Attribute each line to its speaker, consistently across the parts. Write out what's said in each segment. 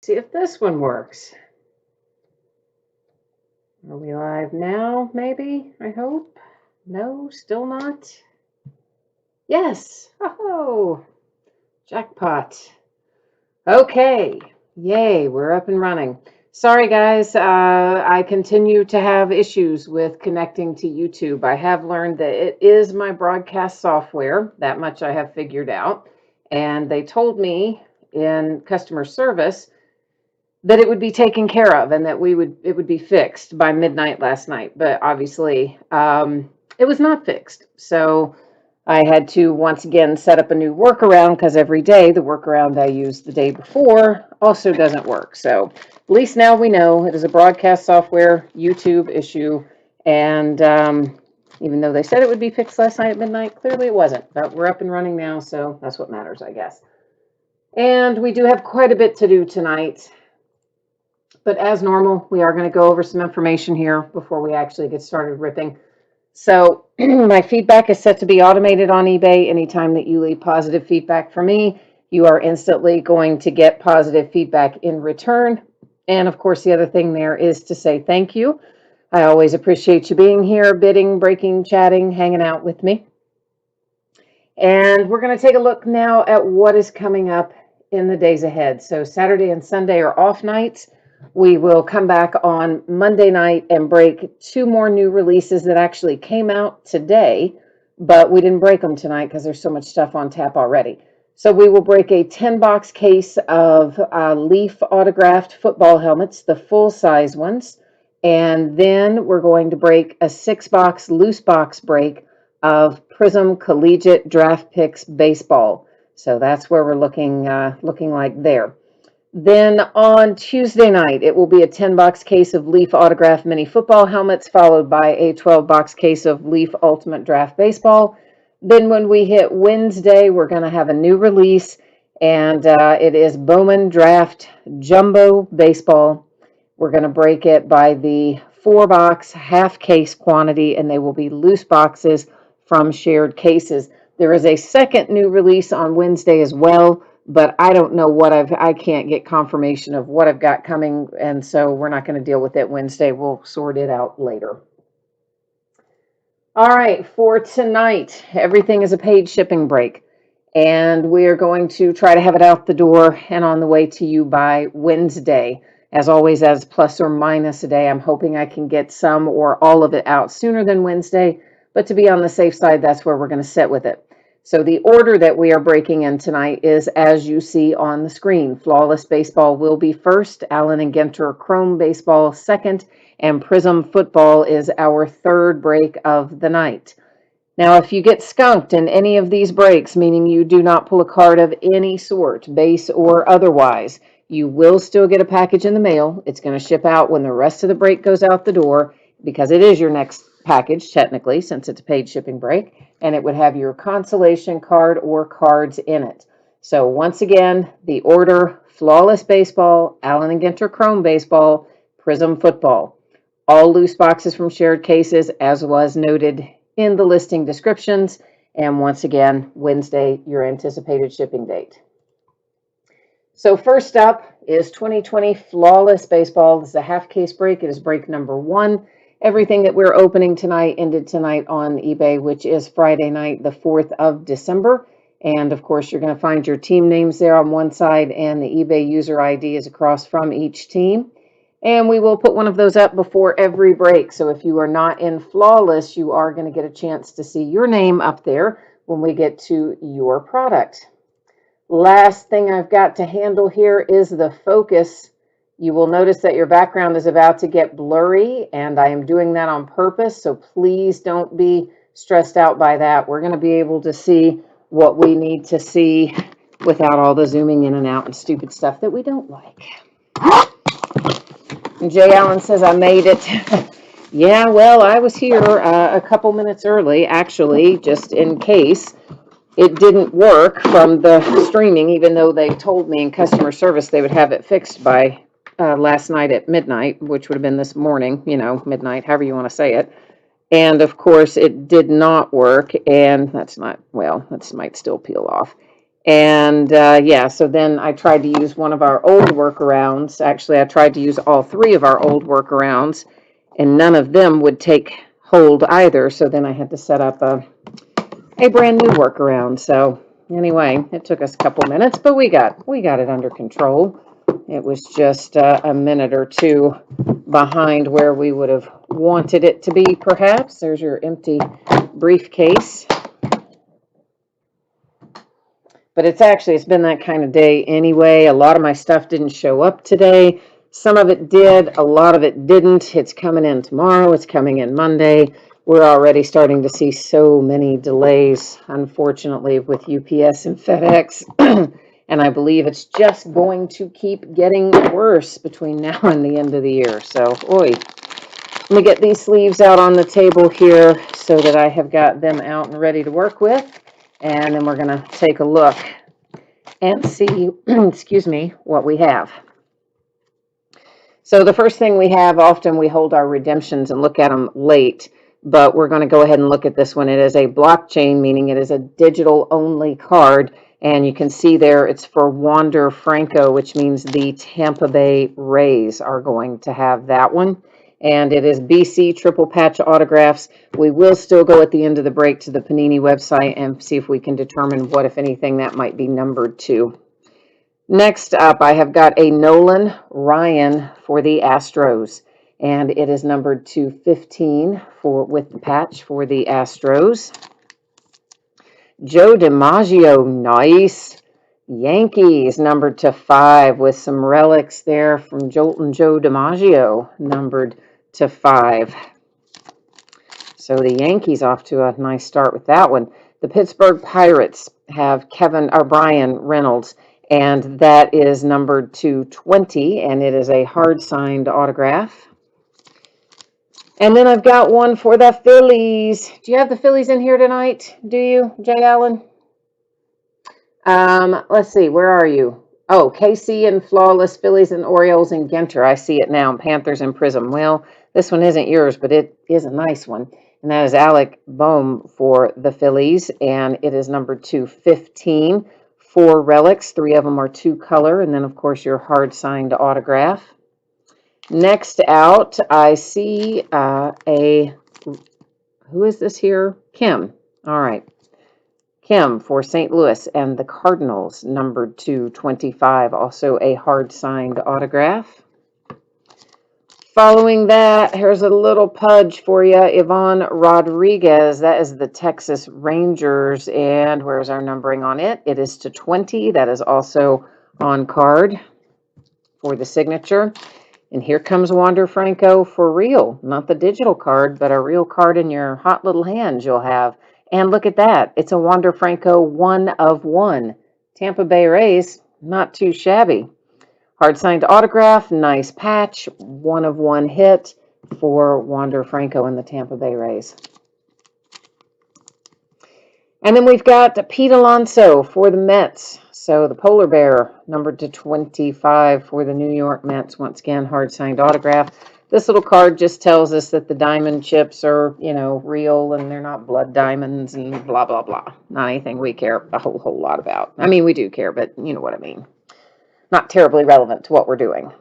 Speaker 1: See if this one works. Are we live now, maybe? I hope. No, still not. Yes. Oh, jackpot. Okay. Yay, we're up and running. Sorry, guys. I continue to have issues with connecting to YouTube. I have learned that it is my broadcast software. That much I have figured out. And they told me in customer service that it would be taken care of and that it would be fixed by midnight last night. But obviously, it was not fixed. So I had to once again set up a new workaround because every day the workaround I used the day before also doesn't work. So at least now we know it is a broadcast software YouTube issue. And even though they said it would be fixed last night at midnight, clearly it wasn't. But we're up and running now, so that's what matters, I guess. And we do have quite a bit to do tonight. But as normal, we are going to go over some information here before we actually get started ripping. So my feedback is set to be automated on eBay. Anytime that you leave positive feedback for me, you are instantly going to get positive feedback in return. And of course, the other thing there is to say thank you. I always appreciate you being here, bidding, breaking, chatting, hanging out with me. And we're going to take a look now at what is coming up in the days ahead. So Saturday and Sunday are off nights. We will come back on Monday night and break 2 more new releases that actually came out today, but we didn't break them tonight because there's so much stuff on tap already. So we will break a 10-box case of Leaf autographed football helmets, the full-size ones, and then we're going to break a 6-box loose box break of Prism Collegiate Draft Picks Baseball. So that's where we're looking like there. Then on Tuesday night, it will be a 10-box case of Leaf autographed mini football helmets, followed by a 12-box case of Leaf Ultimate Draft Baseball. Then when we hit Wednesday, we're going to have a new release, and it is Bowman Draft Jumbo Baseball. We're going to break it by the 4-box half case quantity, and they will be loose boxes from shared cases. There is a second new release on Wednesday as well, but I don't know I can't get confirmation of what I've got coming, and so we're not going to deal with it Wednesday. We'll sort it out later. All right, for tonight, everything is a paid shipping break, and we are going to try to have it out the door and on the way to you by Wednesday. As always, as plus or minus a day. I'm hoping I can get some or all of it out sooner than Wednesday, but to be on the safe side, that's where we're going to sit with it. So the order that we are breaking in tonight is as you see on the screen. Flawless Baseball will be first, Allen and Ginter Chrome Baseball second, and Prism Football is our third break of the night. Now, if you get skunked in any of these breaks, meaning you do not pull a card of any sort, base or otherwise, you will still get a package in the mail. It's going to ship out when the rest of the break goes out the door, because it is your next package, technically, since it's a paid shipping break, and it would have your consolation card or cards in it. So once again, the order: Flawless Baseball, Allen and Ginter Chrome Baseball, Prism Football. All loose boxes from shared cases, as was noted in the listing descriptions. And once again, Wednesday, your anticipated shipping date. So first up is 2020 Flawless Baseball. This is a half case break. It is break number 1. Everything that we're opening tonight ended tonight on eBay, which is Friday night, the 4th of December. And of course, you're going to find your team names there on one side, and the eBay user ID is across from each team. And we will put one of those up before every break. So if you are not in Flawless, you are going to get a chance to see your name up there when we get to your product. Last thing I've got to handle here is the focus. You will notice that your background is about to get blurry, and I am doing that on purpose, so please don't be stressed out by that. We're going to be able to see what we need to see without all the zooming in and out and stupid stuff that we don't like. And Jay Allen says, I made it. Yeah, well, I was here a couple minutes early, actually, just in case it didn't work from the streaming, even though they told me in customer service they would have it fixed by last night at midnight, which would have been this morning, midnight, however you want to say it. And of course, it did not work, and that might still peel off. And yeah, so then I tried to use one of our old workarounds. Actually, I tried to use all three of our old workarounds, and none of them would take hold either. So then I had to set up a brand new workaround. So anyway, it took us a couple minutes, but we got it under control. It was just a minute or two behind where we would have wanted it to be, perhaps. There's your empty briefcase. But it's been that kind of day anyway. A lot of my stuff didn't show up today. Some of it did, a lot of it didn't. It's coming in tomorrow, it's coming in Monday. We're already starting to see so many delays, unfortunately, with UPS and FedEx. And I believe it's just going to keep getting worse between now and the end of the year. So, oi. Let me get these sleeves out on the table here so that I have got them out and ready to work with. And then we're going to take a look and see, excuse me, what we have. So the first thing we have, often we hold our redemptions and look at them late, but we're going to go ahead and look at this one. It is a blockchain, meaning it is a digital only card. And you can see there it's for Wander Franco, which means the Tampa Bay Rays are going to have that one. And it is BC triple patch autographs. We will still go at the end of the break to the Panini website and see if we can determine what, if anything, that might be numbered to. Next up, I have got a Nolan Ryan for the Astros, and it is numbered to 15 with the patch for the Astros. Joe DiMaggio, nice. Yankees, numbered to 5 with some relics there from Joltin' Joe DiMaggio, numbered to 5. So the Yankees off to a nice start with that one. The Pittsburgh Pirates have Brian Reynolds, and that is numbered to 20, and it is a hard-signed autograph. And then I've got one for the Phillies. Do you have the Phillies in here tonight? Do you, Jay Allen? Let's see, where are you? Oh, KC and Flawless, Phillies and Orioles and Ginter. I see it now. Panthers and Prism. Well, this one isn't yours, but it is a nice one. And that is Alec Bohm for the Phillies, and it is numbered to 15. 4 relics, 3 of them are 2 color, and then, of course, your hard-signed autograph. Next out, I see who is this here? Kim. All right. Kim for St. Louis and the Cardinals, numbered to 25, also a hard-signed autograph. Following that, here's a little pudge for you, Ivan Rodriguez. That is the Texas Rangers, and where's our numbering on it? It is to 20. That is also on card for the signature. And here comes Wander Franco for real, not the digital card, but a real card in your hot little hands you'll have. And look at that. It's a Wander Franco 1 of 1. Tampa Bay Rays, not too shabby. Hard-signed autograph, nice patch, 1 of 1 hit for Wander Franco and the Tampa Bay Rays. And then we've got Pete Alonso for the Mets. So the Polar Bear, numbered to 25 for the New York Mets. Once again, hard-signed autograph. This little card just tells us that the diamond chips are, real and they're not blood diamonds and blah, blah, blah. Not anything we care a whole lot about. I mean, we do care, but you know what I mean. Not terribly relevant to what we're doing.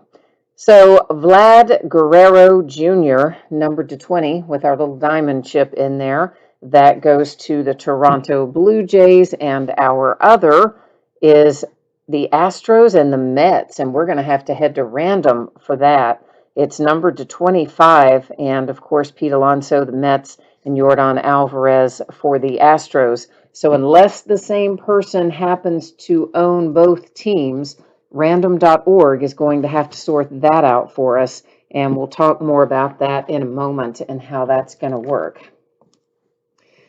Speaker 1: So Vlad Guerrero Jr., numbered to 20 with our little diamond chip in there. That goes to the Toronto Blue Jays, and our other is the Astros and the Mets, and we're going to have to head to random for that. It's numbered to 25, and of course, Pete Alonso, the Mets, and Yordan Alvarez for the Astros. So unless the same person happens to own both teams, random.org is going to have to sort that out for us, and we'll talk more about that in a moment and how that's going to work.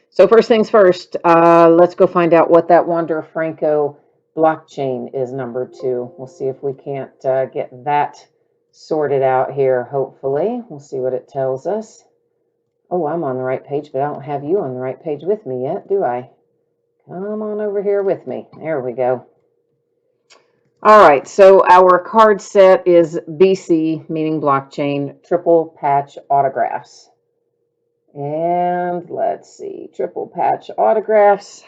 Speaker 1: So first things first, let's go find out what that Wander Franco blockchain is numbered to. We'll see if we can't get that sorted out here, hopefully. We'll see what it tells us. Oh, I'm on the right page, but I don't have you on the right page with me yet, do I? Come on over here with me. There we go. All right, so our card set is BC, meaning blockchain, triple patch autographs. And let's see, triple patch autographs.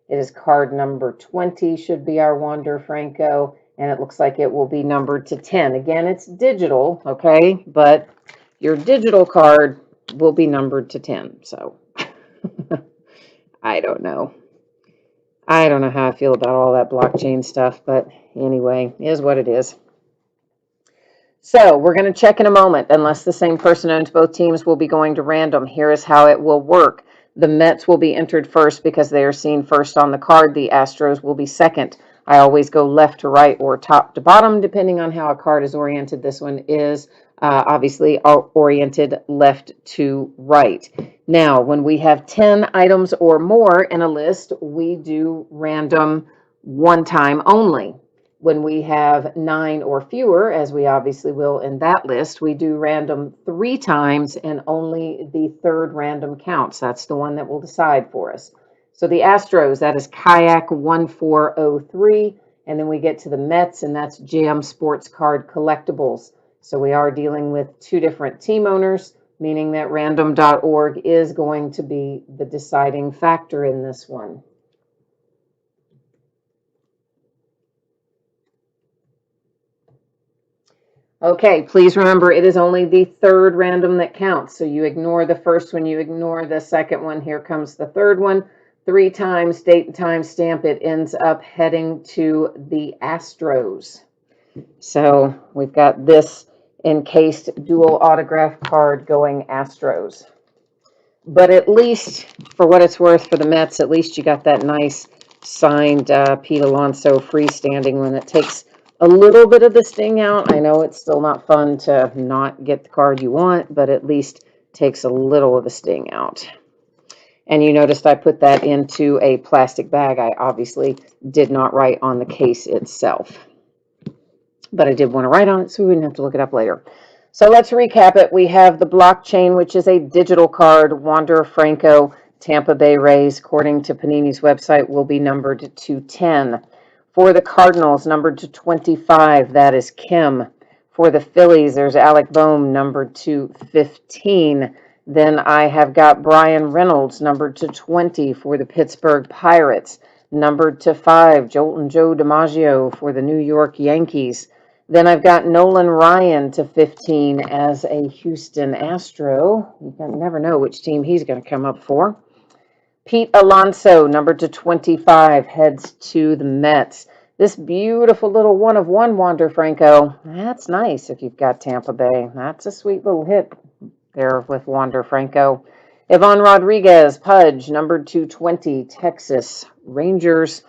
Speaker 1: It is card number 20, should be our Wander Franco, and it looks like it will be numbered to 10. Again, it's digital, okay, but your digital card will be numbered to 10, so I don't know. I don't know how I feel about all that blockchain stuff, but anyway, it is what it is. So we're going to check in a moment. Unless the same person owns both teams, we'll be going to random. Here is how it will work. The Mets will be entered first because they are seen first on the card. The Astros will be second. I always go left to right or top to bottom, depending on how a card is oriented. This one is obviously oriented left to right. Now, when we have 10 items or more in a list, we do random one time only. When we have 9 or fewer, as we obviously will in that list, we do random 3 times and only the third random counts. That's the one that will decide for us. So the Astros, that is Kayak 1403. And then we get to the Mets, and that's Jam Sports Card Collectibles. So we are dealing with 2 different team owners, meaning that random.org is going to be the deciding factor in this one. Okay, please remember it is only the third random that counts. So you ignore the first one, you ignore the second one. Here comes the third one. 3 times, date and time stamp. It ends up heading to the Astros. So we've got this encased dual autograph card going Astros. But at least, for what it's worth for the Mets, at least you got that nice signed Pete Alonso freestanding one that takes a little bit of the sting out. I know it's still not fun to not get the card you want, but at least takes a little of the sting out. And you noticed I put that into a plastic bag. I obviously did not write on the case itself, but I did want to write on it so we wouldn't have to look it up later. So let's recap it. We have the blockchain, which is a digital card. Wander Franco, Tampa Bay Rays, according to Panini's website, will be numbered to 10. For the Cardinals, numbered to 25, that is Kim. For the Phillies, there's Alec Bohm, numbered to 15. Then I have got Brian Reynolds, numbered to 20 for the Pittsburgh Pirates. Numbered to 5, Jolton Joe DiMaggio for the New York Yankees. Then I've got Nolan Ryan to 15 as a Houston Astro. You can never know which team he's going to come up for. Pete Alonso, numbered to 25, heads to the Mets. This beautiful little 1-of-1 Wander Franco, that's nice if you've got Tampa Bay. That's a sweet little hit there with Wander Franco. Ivan Rodriguez, Pudge, numbered to 20, Texas Rangers.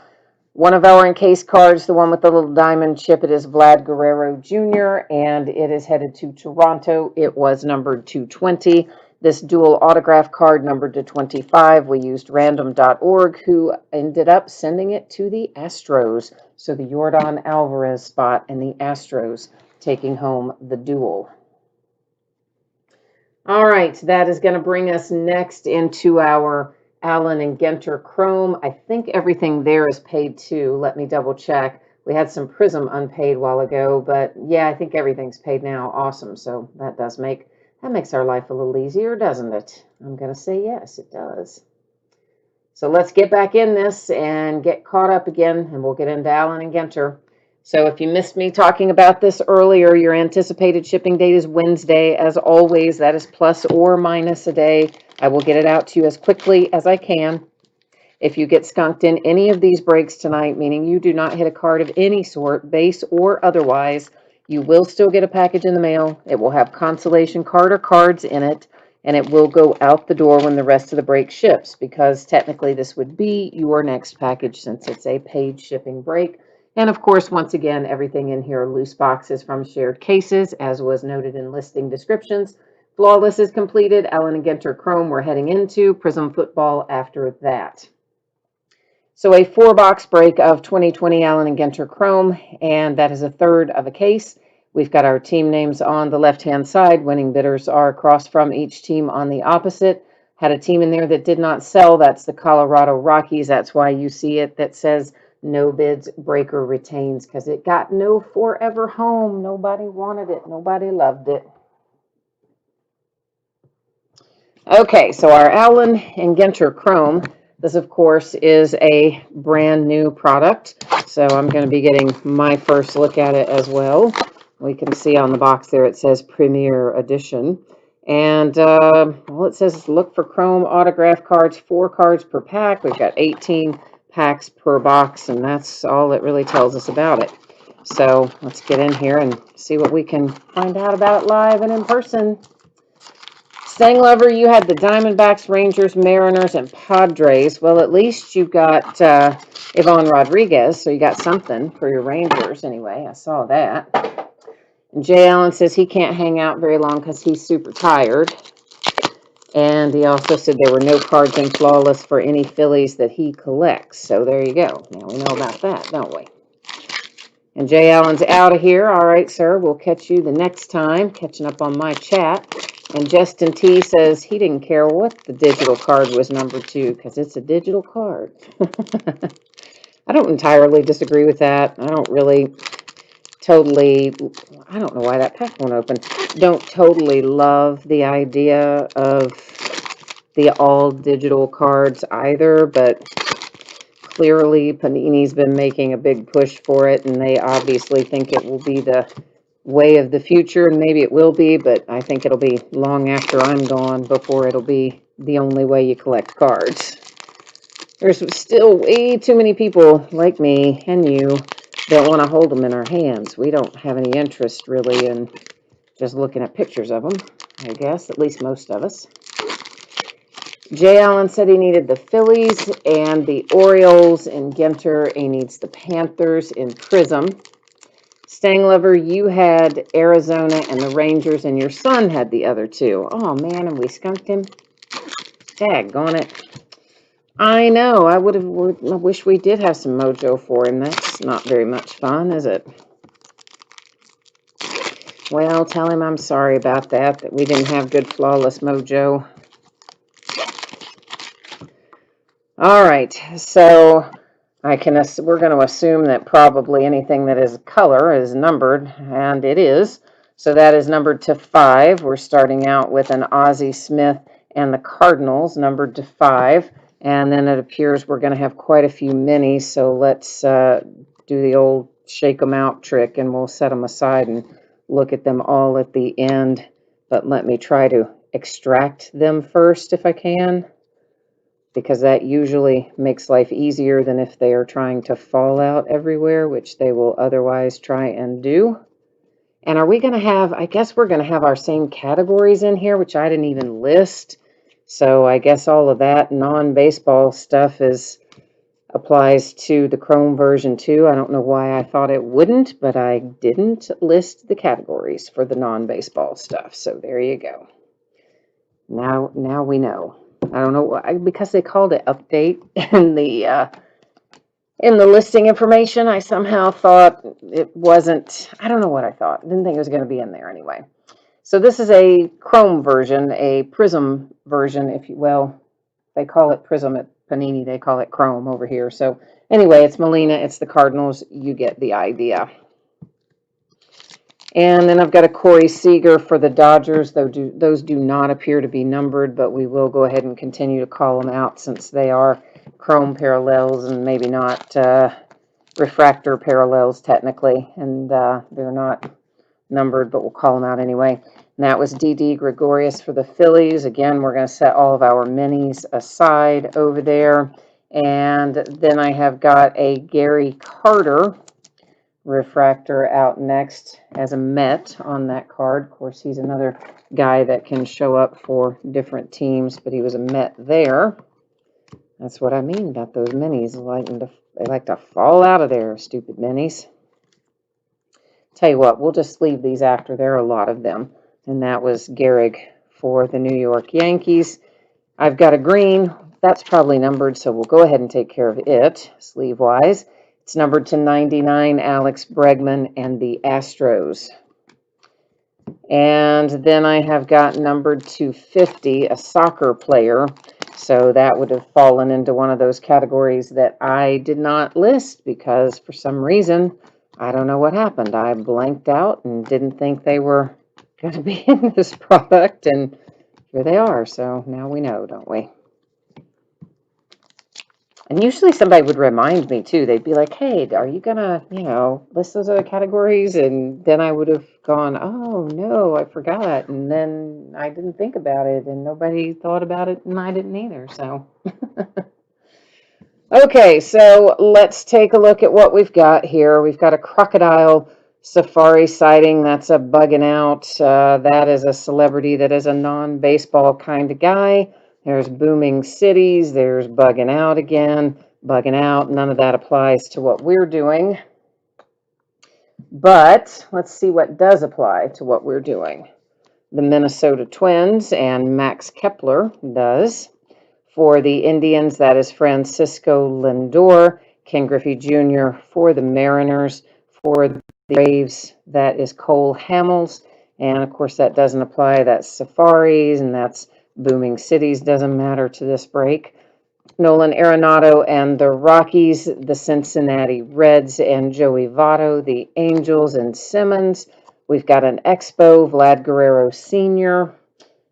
Speaker 1: One of our encased cards, the one with the little diamond chip, it is Vlad Guerrero Jr., and it is headed to Toronto. It was numbered to 20. This dual autograph card numbered to 25, we used random.org, who ended up sending it to the Astros. So the Yordan Alvarez spot and the Astros taking home the dual. All right, that is going to bring us next into our Allen and Ginter Chrome. I think everything there is paid too. Let me double check. We had some Prism unpaid a while ago, but yeah, I think everything's paid now. Awesome. So that makes our life a little easier, doesn't it? I'm going to say yes, it does. So let's get back in this and get caught up again, and we'll get into Allen and Ginter. So if you missed me talking about this earlier, your anticipated shipping date is Wednesday. As always, that is plus or minus a day. I will get it out to you as quickly as I can. If you get skunked in any of these breaks tonight, meaning you do not hit a card of any sort, base or otherwise, you will still get a package in the mail. It will have consolation card or cards in it, and it will go out the door when the rest of the break ships, because technically this would be your next package since it's a paid shipping break. And of course, once again, everything in here are loose boxes from shared cases, as was noted in listing descriptions. Flawless is completed. Allen and Ginter Chrome we're heading into. Prism Football after that. So a 4-box break of 2020 Allen and Ginter Chrome, and that is a third of a case. We've got our team names on the left-hand side. Winning bidders are across from each team on the opposite. Had a team in there that did not sell. That's the Colorado Rockies. That's why you see it that says no bids, breaker retains, because it got no forever home. Nobody wanted it. Nobody loved it. Okay, so our Allen and Ginter Chrome This, of course, is a brand new product, so I'm going to be getting my first look at it as well. We can see on the box there it says Premier Edition. And, well, it says look for Chrome autograph cards, 4 cards per pack. We've got 18 packs per box, and that's all it really tells us about it. So let's get in here and see what we can find out about it live and in person. Staying Lover, you had the Diamondbacks, Rangers, Mariners, and Padres. Well, at least you got Ivan Rodriguez, so you got something for your Rangers anyway. I saw that. And Jay Allen says he can't hang out very long because he's super tired. And he also said there were no cards in Flawless for any Phillies that he collects. So there you go. Now we know about that, don't we? And Jay Allen's out of here. All right, sir. We'll catch you the next time. Catching up on my chat. And Justin T says he didn't care what the digital card was numbered to because it's a digital card. I don't entirely disagree with that. I don't really totally, I don't know why that pack won't open. Don't totally love the idea of the all digital cards either, but clearly Panini's been making a big push for it, and they obviously think it will be the way of the future, and maybe it will be, but I think it'll be long after I'm gone before it'll be the only way you collect cards. There's still way too many people like me and you that want to hold them in our hands. We don't have any interest really in just looking at pictures of them, I guess, at least most of us. Jay Allen said he needed the Phillies and the Orioles in Ginter. He needs the Panthers in Prism. Stang Lover, you had Arizona and the Rangers, and your son had the other two. Oh, man, and we skunked him. Daggone it. I know. I wish we did have some mojo for him. That's not very much fun, is it? Well, tell him I'm sorry about that we didn't have good Flawless mojo. All right, so we're going to assume that probably anything that is color is numbered, and it is. So that is numbered to 5. We're starting out with an Ozzie Smith and the Cardinals, numbered to 5. And then it appears we're going to have quite a few minis, so let's do the old shake them out trick, and we'll set them aside and look at them all at the end. But let me try to extract them first if I can, because that usually makes life easier than if they are trying to fall out everywhere, which they will otherwise try and do. And are we going to have, I guess we're going to have our same categories in here, which I didn't even list. So I guess all of that non-baseball stuff applies to the Chrome version too. I don't know why I thought it wouldn't, but I didn't list the categories for the non-baseball stuff. So there you go. Now we know. I don't know why, because they called it update in the listing information. I somehow thought it wasn't. I don't know what I thought. Didn't think it was going to be in there anyway. So this is a Chrome version, a Prism version, they call it Prism at Panini, they call it Chrome over here. So anyway, it's Molina, it's the Cardinals, you get the idea. And then I've got a Corey Seager for the Dodgers. Those do not appear to be numbered, but we will go ahead and continue to call them out since they are Chrome parallels and maybe not refractor parallels technically, and they're not numbered, but we'll call them out anyway. And that was Didi Gregorius for the Phillies. Again, we're going to set all of our minis aside over there. And then I have got a Gary Carter refractor out next as a Met on that card. Of course, he's another guy that can show up for different teams, but he was a Met there. That's what I mean about those minis. They like to fall out of there, stupid minis. Tell you what, we'll just leave these after. There are a lot of them. And that was Gehrig for the New York Yankees. I've got a green. That's probably numbered, so we'll go ahead and take care of it, sleeve-wise. It's numbered to 99, Alex Bregman and the Astros. And then I have got numbered to 50, a soccer player. So that would have fallen into one of those categories that I did not list because for some reason, I don't know what happened. I blanked out and didn't think they were going to be in this product, and here they are. So now we know, don't we? And usually somebody would remind me too. They'd be like, hey, are you gonna, list those other categories? And then I would have gone, oh no, I forgot. And then I didn't think about it and nobody thought about it and I didn't either. So, okay, so let's take a look at what we've got here. We've got a crocodile safari sighting. That's a bugging out. That is a celebrity that is a non-baseball kind of guy. There's booming cities. There's bugging out again. Bugging out. None of that applies to what we're doing. But let's see what does apply to what we're doing. The Minnesota Twins and Max Kepler does. For the Indians, that is Francisco Lindor. Ken Griffey Jr. For the Mariners. For the Braves, that is Cole Hamels. And of course, that doesn't apply. That's safaris and that's booming cities. Doesn't matter to this break. Nolan Arenado and the Rockies, the Cincinnati Reds and Joey Votto, the Angels and Simmons. We've got an Expo, Vlad Guerrero Sr.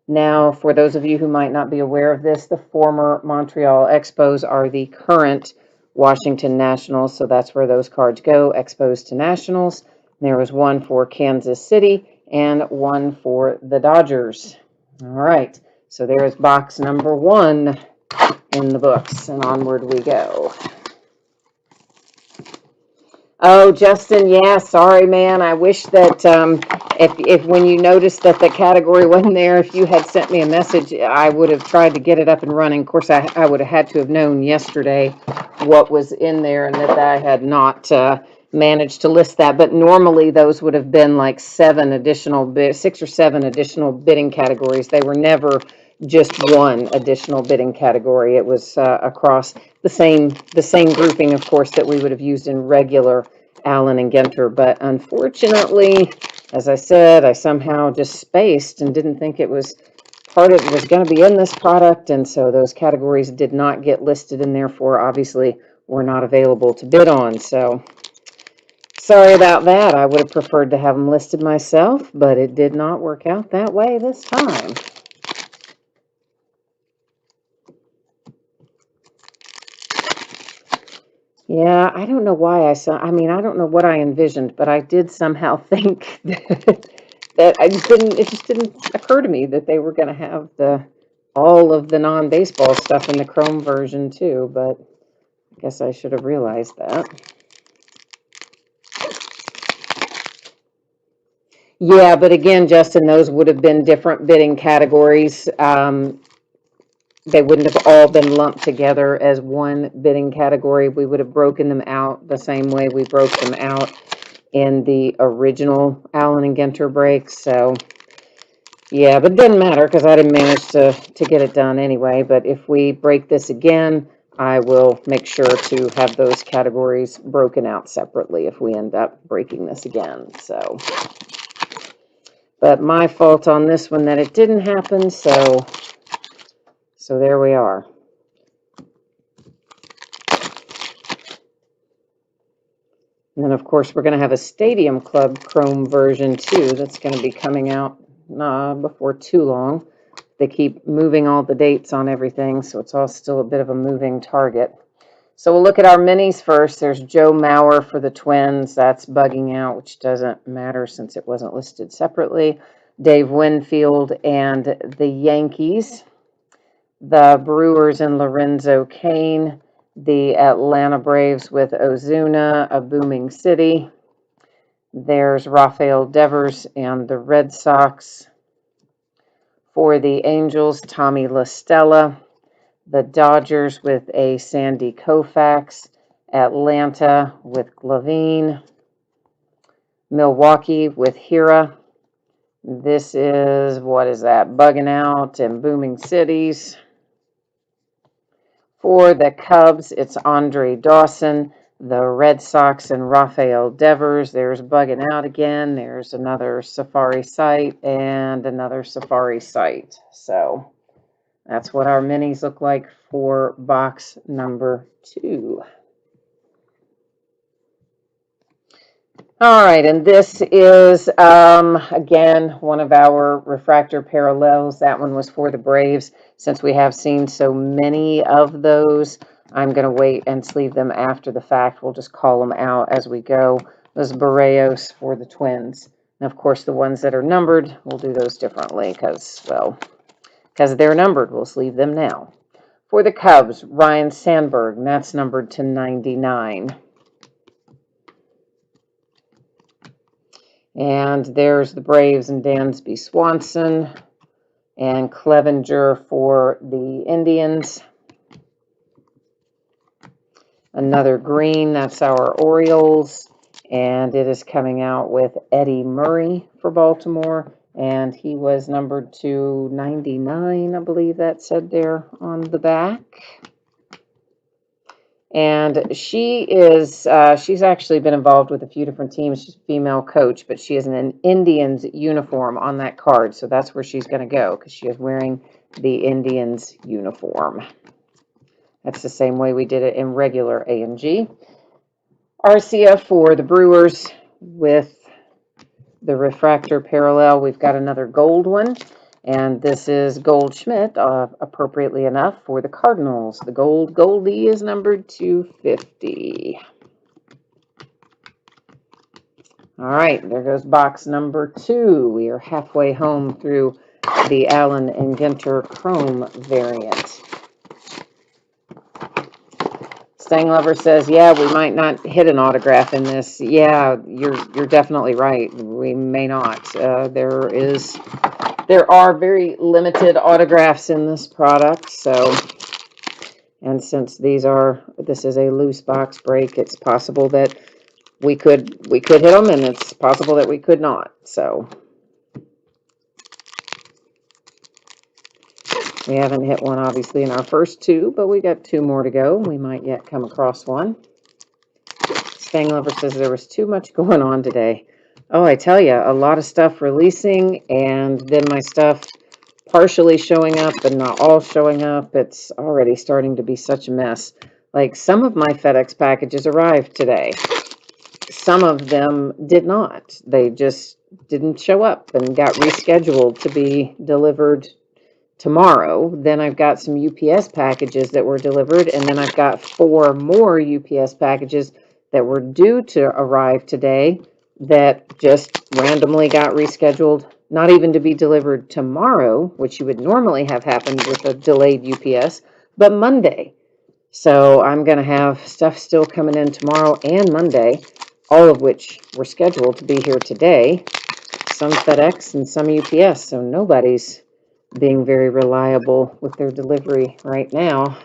Speaker 1: Now, for those of you who might not be aware of this, the former Montreal Expos are the current Washington Nationals, so that's where those cards go, Expos to Nationals. There was one for Kansas City and one for the Dodgers. All right, so there's box number 1 in the books, and onward we go. Oh, Justin, yeah, sorry, man. I wish that if when you noticed that the category wasn't there, if you had sent me a message, I would have tried to get it up and running. Of course, I would have had to have known yesterday what was in there and that I had not managed to list that. But normally those would have been like 6 or 7 additional bidding categories. They were never just one additional bidding category. It was across the same grouping, of course, that we would have used in regular Allen and Ginter. But unfortunately, as I said, I somehow just spaced and didn't think it was part of it was going to be in this product, and so those categories did not get listed and therefore obviously were not available to bid on. So sorry about that. I would have preferred to have them listed myself, but it did not work out that way this time. Yeah, I don't know why I don't know what I envisioned, but I did somehow think that it just didn't occur to me that they were going to have all of the non-baseball stuff in the Chrome version too, but I guess I should have realized that. Yeah, but again, Justin, those would have been different bidding categories. They wouldn't have all been lumped together as one bidding category. We would have broken them out the same way we broke them out in the original Allen and Ginter break. So yeah, but it doesn't matter because I didn't manage to get it done anyway. But if we break this again, I will make sure to have those categories broken out separately if we end up breaking this again. So, but my fault on this one that it didn't happen. So there we are. And then, of course, we're going to have a Stadium Club Chrome version, too, that's going to be coming out before too long. They keep moving all the dates on everything, so it's all still a bit of a moving target. So we'll look at our minis first. There's Joe Mauer for the Twins. That's bugging out, which doesn't matter since it wasn't listed separately. Dave Winfield and the Yankees. The Brewers and Lorenzo Cain. The Atlanta Braves with Ozuna, a booming city. There's Rafael Devers and the Red Sox. For the Angels, Tommy La Stella. The Dodgers with a Sandy Koufax. Atlanta with Glavine. Milwaukee with Hira. This is, what is that? Bugging out and booming cities. For the Cubs, it's Andre Dawson. The Red Sox and Rafael Devers. There's bugging out again. There's another Safari site and another Safari site. So that's what our minis look like for box number 2. All right, and this is, again, one of our refractor parallels. That one was for the Braves. Since we have seen so many of those, I'm going to wait and sleeve them after the fact. We'll just call them out as we go. Those Barrios for the Twins. And of course, the ones that are numbered, we'll do those differently because, well, because they're numbered. We'll sleeve them now. For the Cubs, Ryan Sandberg, and that's numbered to 99. And there's the Braves and Dansby Swanson and Clevenger for the Indians. Another green, that's our Orioles, and it is coming out with Eddie Murray for Baltimore, and he was numbered to 99, I believe that said there on the back. And she is, she's actually been involved with a few different teams. She's a female coach, but she is in an Indians uniform on that card. So that's where she's going to go because she is wearing the Indians uniform. That's the same way we did it in regular A&G. Arcia for the Brewers with the refractor parallel. We've got another gold one. And this is Goldschmidt, appropriately enough, for the Cardinals. The Goldie is numbered to 50. All right, there goes box number 2. We are halfway home through the Allen and Ginter Chrome variant. Stanglover says, yeah, we might not hit an autograph in this. Yeah, you're definitely right. We may not. There are very limited autographs in this product, so, and since this is a loose box break, it's possible that we could hit them, and it's possible that we could not. So we haven't hit one obviously in our first 2, but we got 2 more to go. We might yet come across one. Stanglover says there was too much going on today. Oh, I tell you, a lot of stuff releasing, and then my stuff partially showing up and not all showing up. It's already starting to be such a mess. Like, some of my FedEx packages arrived today. Some of them did not. They just didn't show up and got rescheduled to be delivered tomorrow. Then I've got some UPS packages that were delivered, and then I've got 4 more UPS packages that were due to arrive today that just randomly got rescheduled, not even to be delivered tomorrow, which you would normally have happened with a delayed UPS, but Monday. So I'm going to have stuff still coming in tomorrow and Monday, all of which were scheduled to be here today. Some FedEx and some UPS, so nobody's being very reliable with their delivery right now.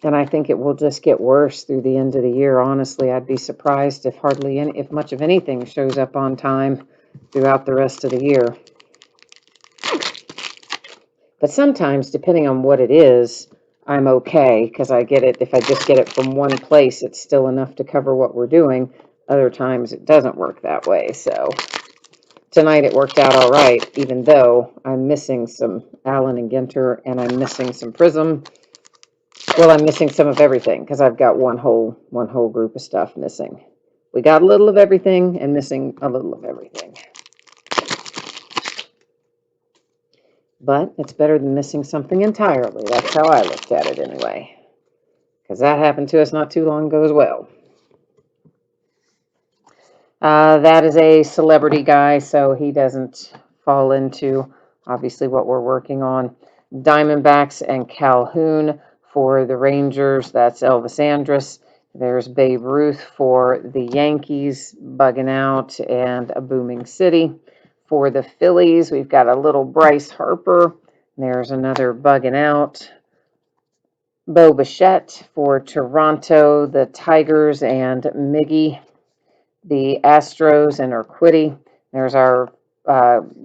Speaker 1: And I think it will just get worse through the end of the year. Honestly, I'd be surprised if if much of anything shows up on time throughout the rest of the year. But sometimes, depending on what it is, I'm okay because I get it. If I just get it from one place, it's still enough to cover what we're doing. Other times it doesn't work that way. So tonight it worked out all right, even though I'm missing some Allen and Ginter and I'm missing some Prism. Well, I'm missing some of everything because I've got one whole group of stuff missing. We got a little of everything and missing a little of everything. But it's better than missing something entirely. That's how I looked at it anyway. Because that happened to us not too long ago as well. That is a celebrity guy, so he doesn't fall into, obviously, what we're working on. Diamondbacks and Calhoun for the Rangers. That's Elvis Andrus. There's Babe Ruth for the Yankees, bugging out, and a booming city. For the Phillies, we've got a little Bryce Harper. There's another bugging out. Bo Bichette for Toronto, the Tigers, and Miggy. The Astros and Urquidy. There's our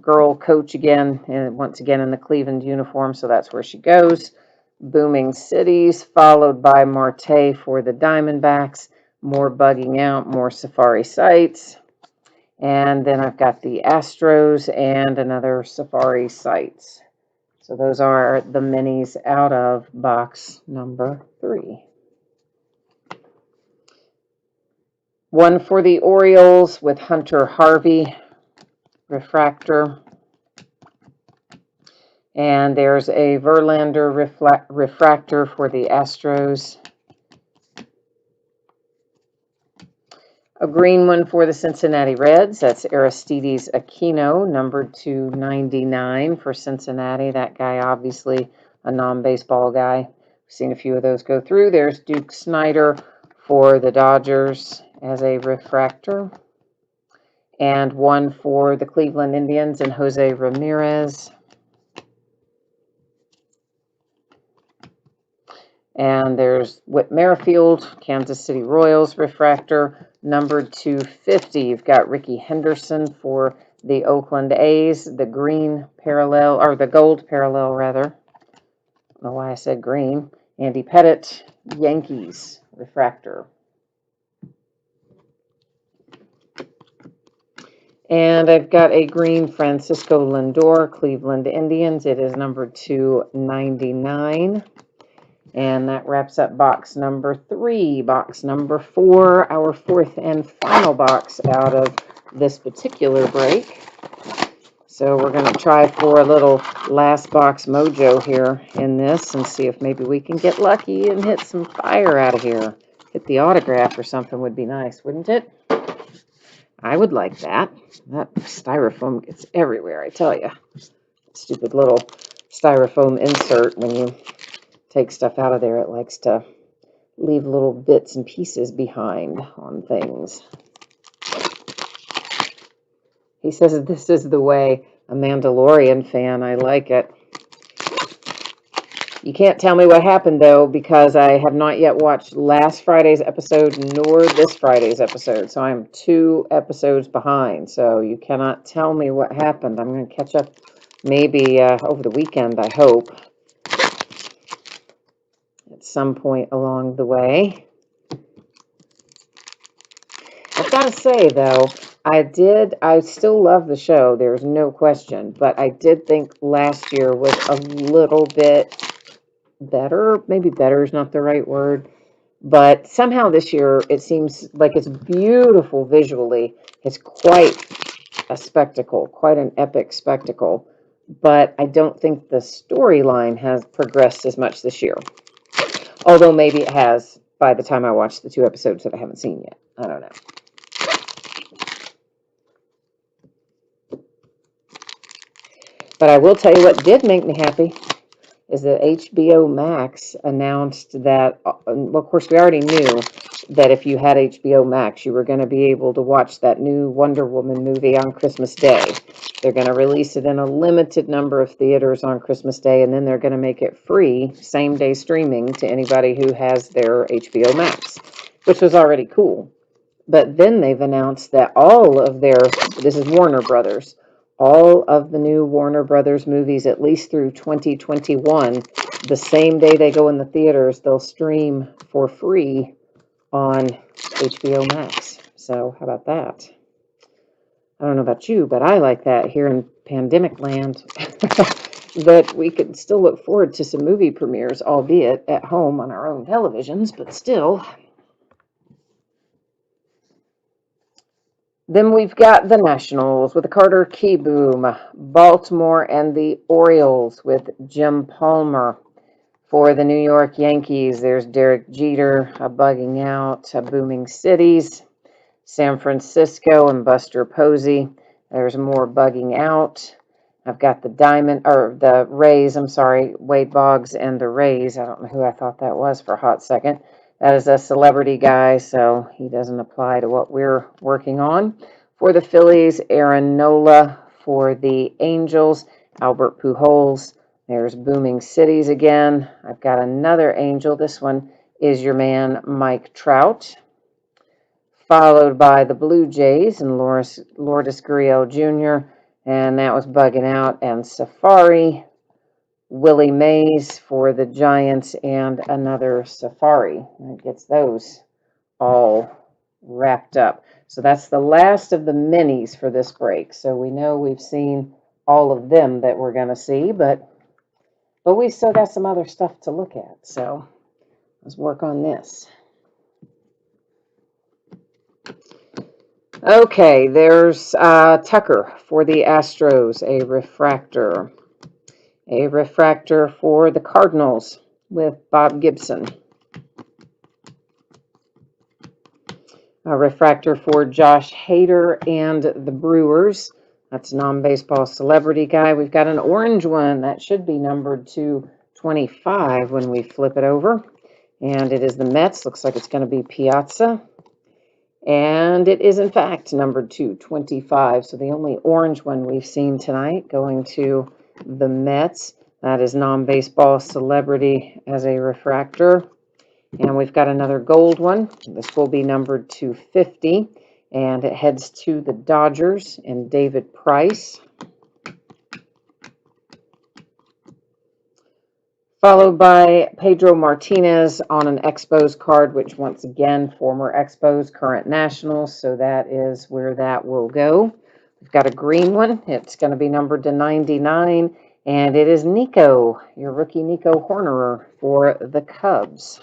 Speaker 1: girl coach again, and once again in the Cleveland uniform, so that's where she goes. Booming Cities, followed by Marte for the Diamondbacks. More bugging out, more Safari Sites. And then I've got the Astros and another Safari Sites. So those are the minis out of box number 3. One for the Orioles with Hunter Harvey, refractor. And there's a Verlander refractor for the Astros. A green one for the Cincinnati Reds. That's Aristides Aquino, number 299 for Cincinnati. That guy, obviously a non-baseball guy. We've seen a few of those go through. There's Duke Snider for the Dodgers as a refractor. And one for the Cleveland Indians and Jose Ramirez. And there's Whit Merrifield, Kansas City Royals refractor, number 250. You've got Ricky Henderson for the Oakland A's, the green parallel, or the gold parallel, rather. I don't know why I said green. Andy Pettitte, Yankees refractor. And I've got a green Francisco Lindor, Cleveland Indians. It is number 299. And that wraps up box number 3. Box number 4, our fourth and final box out of this particular break. So we're going to try for a little last box mojo here in this and see if maybe we can get lucky and hit some fire out of here. Hit the autograph or something would be nice, wouldn't it? I would like that. That styrofoam gets everywhere, I tell you. Stupid little styrofoam insert when you take stuff out of there, it likes to leave little bits and pieces behind on things. He says that this is the way. A Mandalorian fan, I like it. You can't tell me what happened, though, because I have not yet watched last Friday's episode nor this Friday's episode. So I'm 2 episodes behind. So you cannot tell me what happened. I'm going to catch up maybe over the weekend, I hope. At some point along the way. I've got to say, though, I still love the show, there's no question, but I did think last year was a little bit better. Maybe better is not the right word, but somehow this year it seems like it's beautiful visually. It's quite a spectacle, quite an epic spectacle, but I don't think the storyline has progressed as much this year. Although maybe it has by the time I watch the 2 episodes that I haven't seen yet. I don't know. But I will tell you what did make me happy is that HBO Max announced that, well, of course, we already knew that if you had HBO Max, you were going to be able to watch that new Wonder Woman movie on Christmas Day. They're going to release it in a limited number of theaters on Christmas Day, and then they're going to make it free, same-day streaming to anybody who has their HBO Max, which was already cool. But then they've announced that all of this is Warner Brothers, all of the new Warner Brothers movies, at least through 2021, the same day they go in the theaters, they'll stream for free on HBO Max. So how about that? I don't know about you, but I like that here in pandemic land. That we could still look forward to some movie premieres, albeit at home on our own televisions, but still. Then we've got the Nationals with Carter Kieboom, Baltimore and the Orioles with Jim Palmer. For the New York Yankees, there's Derek Jeter, a bugging out, a booming cities. San Francisco and Buster Posey. There's more bugging out. I've got the Rays, Wade Boggs and the Rays. I don't know who I thought that was for a hot second. That is a celebrity guy, so he doesn't apply to what we're working on. For the Phillies, Aaron Nola. For the Angels, Albert Pujols. There's booming cities again. I've got another Angel. This one is your man, Mike Trout. Followed by the Blue Jays and Lourdes Gurriel Jr., and that was bugging out, and Safari. Willie Mays for the Giants and another Safari. That gets those all wrapped up. So that's the last of the minis for this break. So we know we've seen all of them that we're going to see, but we still got some other stuff to look at. So let's work on this. Okay, there's Tucker for the Astros, a refractor. A refractor for the Cardinals with Bob Gibson. A refractor for Josh Hader and the Brewers. That's non-baseball celebrity guy. We've got an orange one that should be numbered to 25 when we flip it over. And it is the Mets. Looks like it's going to be Piazza. And it is, in fact, numbered to 25. So the only orange one we've seen tonight going to the Mets. That is non-baseball celebrity as a refractor. And we've got another gold one. This will be numbered to 50. And it heads to the Dodgers and David Price. Followed by Pedro Martinez on an Expos card, which once again, former Expos, current Nationals. So that is where that will go. We've got a green one. It's going to be numbered to 99. And it is Nico, your rookie Nico Hornerer for the Cubs.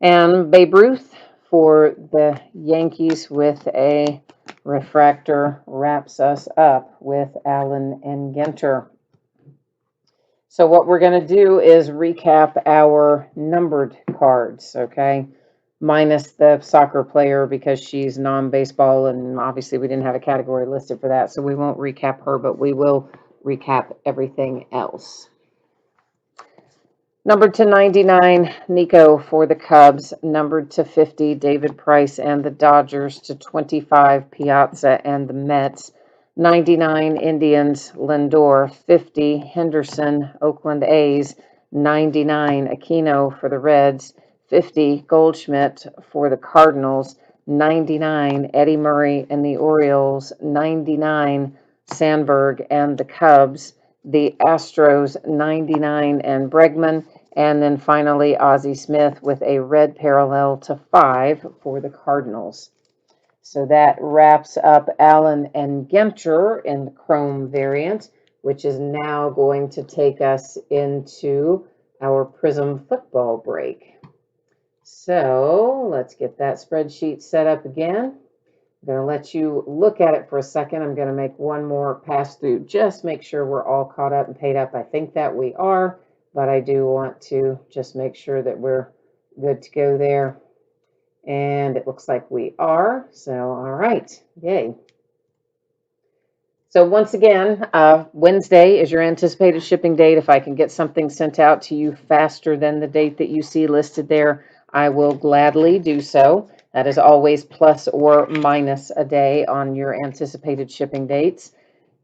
Speaker 1: And Babe Ruth for the Yankees with a refractor wraps us up with Allen and Ginter. So what we're going to do is recap our numbered cards, okay? Minus the soccer player because she's non-baseball, and obviously we didn't have a category listed for that, so we won't recap her, but we will recap everything else. Numbered to 99, Nico for the Cubs. Numbered to 50, David Price and the Dodgers. To 25, Piazza and the Mets. 99, Indians, Lindor. 50, Henderson, Oakland A's. 99, Aquino for the Reds. 50, Goldschmidt for the Cardinals. 99, Eddie Murray and the Orioles. 99, Sandberg and the Cubs. The Astros, 99, and Bregman. And then finally, Ozzie Smith with a red parallel to 5 for the Cardinals. So that wraps up Allen and Ginter in the Chrome variant, which is now going to take us into our Prism football break. So let's get that spreadsheet set up again. I'm going to let you look at it for a second. I'm going to make one more pass through, just make sure we're all caught up and paid up. I think that we are, but I do want to just make sure that we're good to go there. And it looks like we are. So, all right. Yay. So once again, Wednesday is your anticipated shipping date. If I can get something sent out to you faster than the date that you see listed there, I will gladly do so. That is always plus or minus a day on your anticipated shipping dates.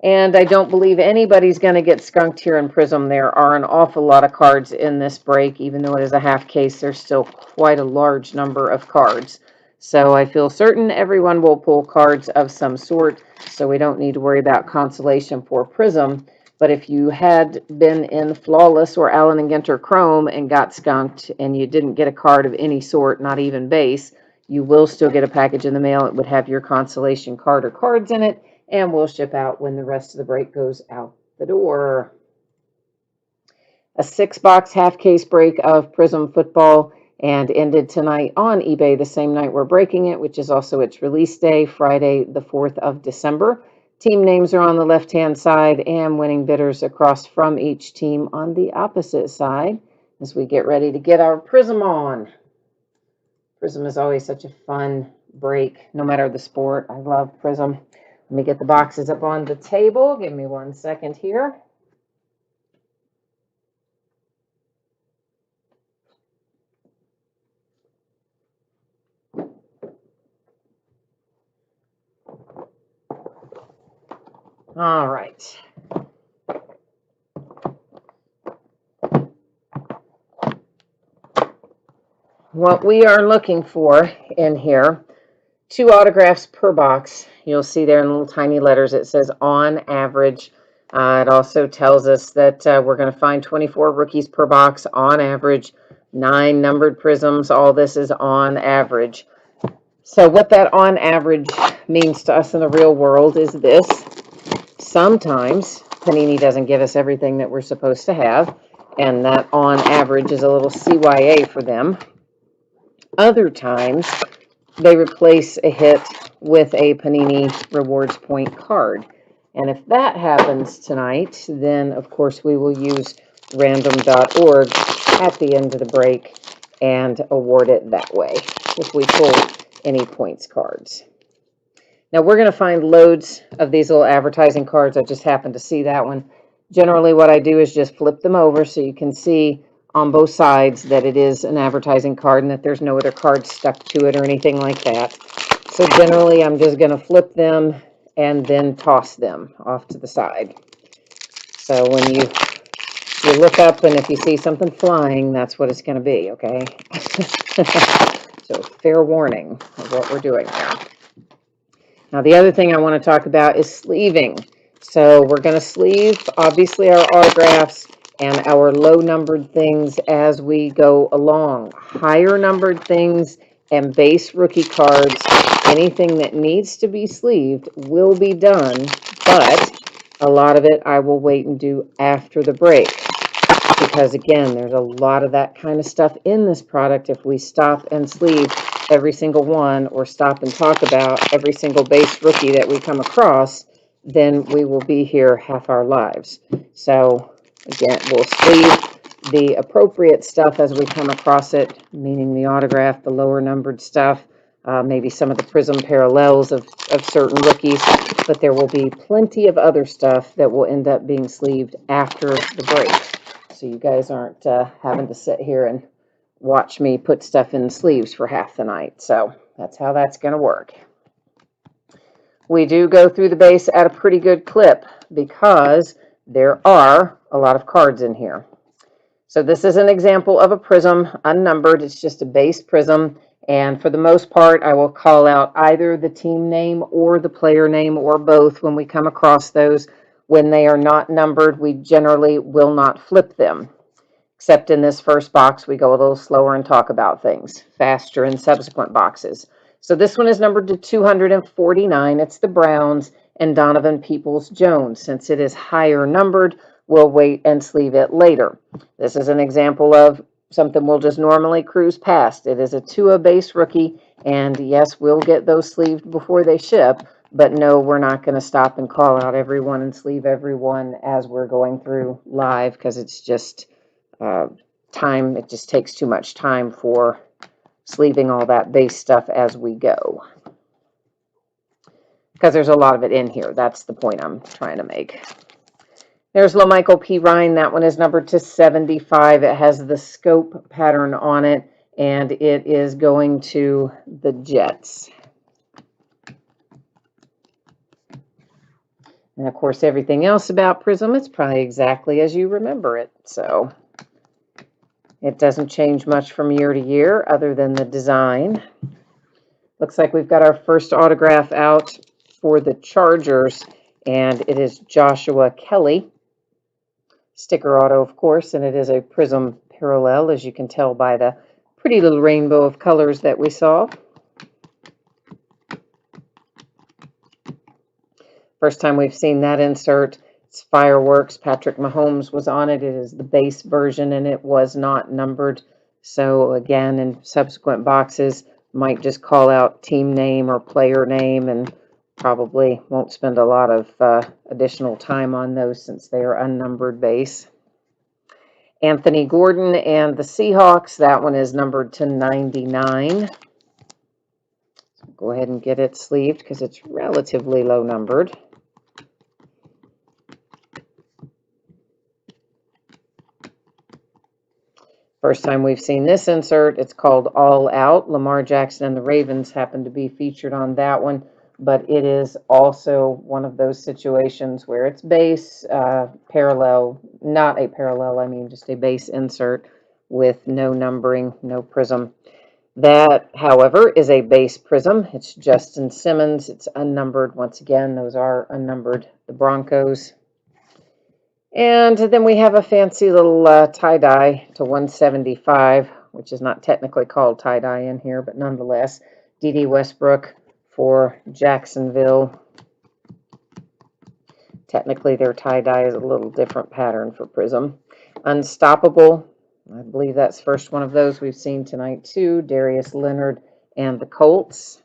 Speaker 1: And I don't believe anybody's going to get skunked here in Prism. There are an awful lot of cards in this break. Even though it is a half case, there's still quite a large number of cards. So I feel certain everyone will pull cards of some sort, so we don't need to worry about consolation for Prism. But if you had been in Flawless or Allen and Ginter Chrome and got skunked and you didn't get a card of any sort, not even base, you will still get a package in the mail. It would have your consolation card or cards in it, and we'll ship out when the rest of the break goes out the door. A 6-box half case break of Prism football and ended tonight on eBay the same night we're breaking it, which is also its release day, Friday the 4th of December. Team names are on the left-hand side and winning bidders across from each team on the opposite side as we get ready to get our Prism on. Prism is always such a fun break, no matter the sport. I love Prism. Let me get the boxes up on the table. Give me 1 second here. All right. What we are looking for in here, 2 autographs per box. You'll see there in little tiny letters it says on average. It also tells us that we're going to find 24 rookies per box on average, 9 numbered prisms. All this is on average. So what that on average means to us in the real world is this. Sometimes Panini doesn't give us everything that we're supposed to have, and that on average is a little CYA for them. Other times, they replace a hit with a Panini Rewards Point card. And if that happens tonight, then of course we will use random.org at the end of the break and award it that way if we pull any points cards. Now we're going to find loads of these little advertising cards. I just happened to see that one. Generally what I do is just flip them over so you can see on both sides that it is an advertising card and that there's no other cards stuck to it or anything like that. So generally I'm just going to flip them and then toss them off to the side. So when you look up and if you see something flying, that's what it's going to be, okay? So fair warning of what we're doing there. Now the other thing I want to talk about is sleeving. So we're going to sleeve obviously our autographs and our low numbered things as we go along. Higher numbered things and base rookie cards, anything that needs to be sleeved will be done, but a lot of it I will wait and do after the break. Because again, there's a lot of that kind of stuff in this product. If we stop and sleeve every single one or stop and talk about every single base rookie that we come across, then we will be here half our lives. So again, we'll sleeve the appropriate stuff as we come across it, meaning the autograph, the lower numbered stuff, maybe some of the prism parallels of certain rookies, but there will be plenty of other stuff that will end up being sleeved after the break. So you guys aren't having to sit here and watch me put stuff in sleeves for half the night. So that's how that's going to work. We do go through the base at a pretty good clip because there are a lot of cards in here. So this is an example of a prism, unnumbered. It's just a base prism. And for the most part, I will call out either the team name or the player name or both when we come across those. When they are not numbered, we generally will not flip them. Except in this first box, we go a little slower and talk about things faster in subsequent boxes. So this one is numbered to 249. It's the Browns and Donovan Peoples-Jones. Since it is higher numbered, we'll wait and sleeve it later. This is an example of something we'll just normally cruise past. It is a Tua base rookie, and yes, we'll get those sleeved before they ship, but no, we're not going to stop and call out everyone and sleeve everyone as we're going through live because it's just time. It just takes too much time for sleeving all that base stuff as we go. Because there's a lot of it in here. That's the point I'm trying to make. There's LaMichael Pirine. That one is numbered to 75. It has the scope pattern on it, and it is going to the Jets. And of course, everything else about Prism, it's probably exactly as you remember it. So it doesn't change much from year to year other than the design. Looks like we've got our first autograph out for the Chargers, and it is Joshua Kelly. Sticker auto, of course, and it is a Prism parallel, as you can tell by the pretty little rainbow of colors that we saw. First time we've seen that insert. It's fireworks. Patrick Mahomes was on it. It is the base version, and it was not numbered. So again, in subsequent boxes, might just call out team name or player name, and probably won't spend a lot of additional time on those since they are unnumbered base. Anthony Gordon and the Seahawks. That one is numbered to 99. So go ahead and get it sleeved because it's relatively low numbered. First time we've seen this insert. It's called All Out. Lamar Jackson and the Ravens happen to be featured on that one, but it is also one of those situations where it's base, parallel, not a parallel, I mean just a base insert with no numbering, no prism. That, however, is a base prism. It's Justin Simmons. It's unnumbered. Once again, those are unnumbered, the Broncos. And then we have a fancy little tie-dye to 175, which is not technically called tie-dye in here, but nonetheless, D.D. Westbrook for Jacksonville. Technically, their tie-dye is a little different pattern for Prism. Unstoppable, I believe that's first one of those we've seen tonight too. Darius Leonard and the Colts.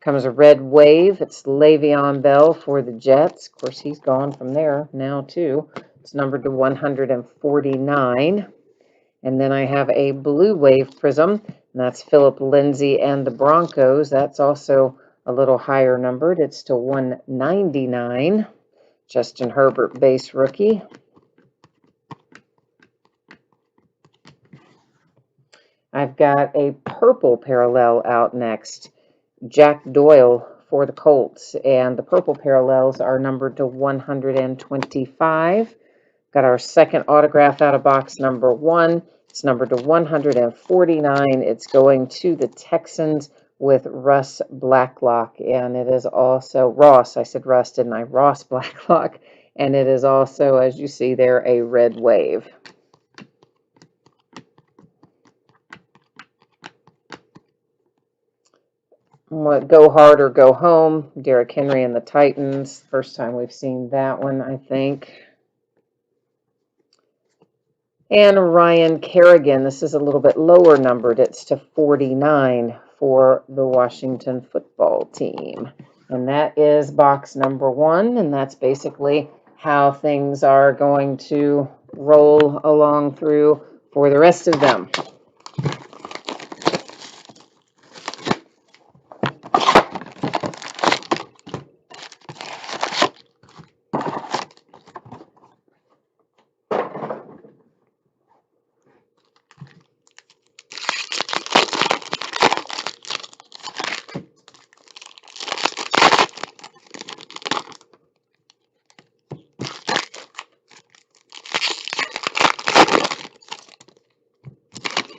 Speaker 1: Comes a red wave. It's Le'Veon Bell for the Jets. Of course, he's gone from there now, too. It's numbered to 149. And then I have a blue wave prism, and that's Philip Lindsay and the Broncos. That's also a little higher numbered. It's to 199. Justin Herbert base rookie. I've got a purple parallel out next. Jack Doyle for the Colts, and the purple parallels are numbered to 125. Got our second autograph out of box number 1. It's numbered to 149. It's going to the Texans with Russ Blacklock, and it is also Ross. I said Russ, didn't I? Ross Blacklock, and it is also, as you see there, a red wave. What, go hard or go home? Derrick Henry and the Titans. First time we've seen that one, I think. And Ryan Kerrigan. This is a little bit lower numbered. It's to 49 for the Washington football team. And that is box number 1. And that's basically how things are going to roll along through for the rest of them.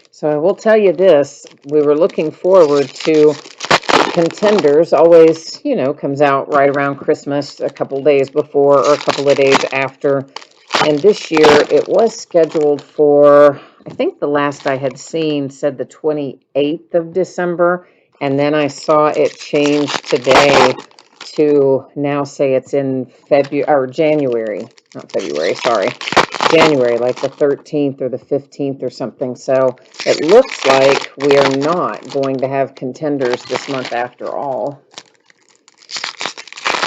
Speaker 1: So I will tell you this, we were looking forward to Contenders. Always, comes out right around Christmas, a couple days before or a couple of days after. And this year it was scheduled for, I think the last I had seen said the 28th of December. And then I saw it change today to now say it's in January, not February, sorry. January, like the 13th or the 15th or something. So it looks like we are not going to have Contenders this month after all,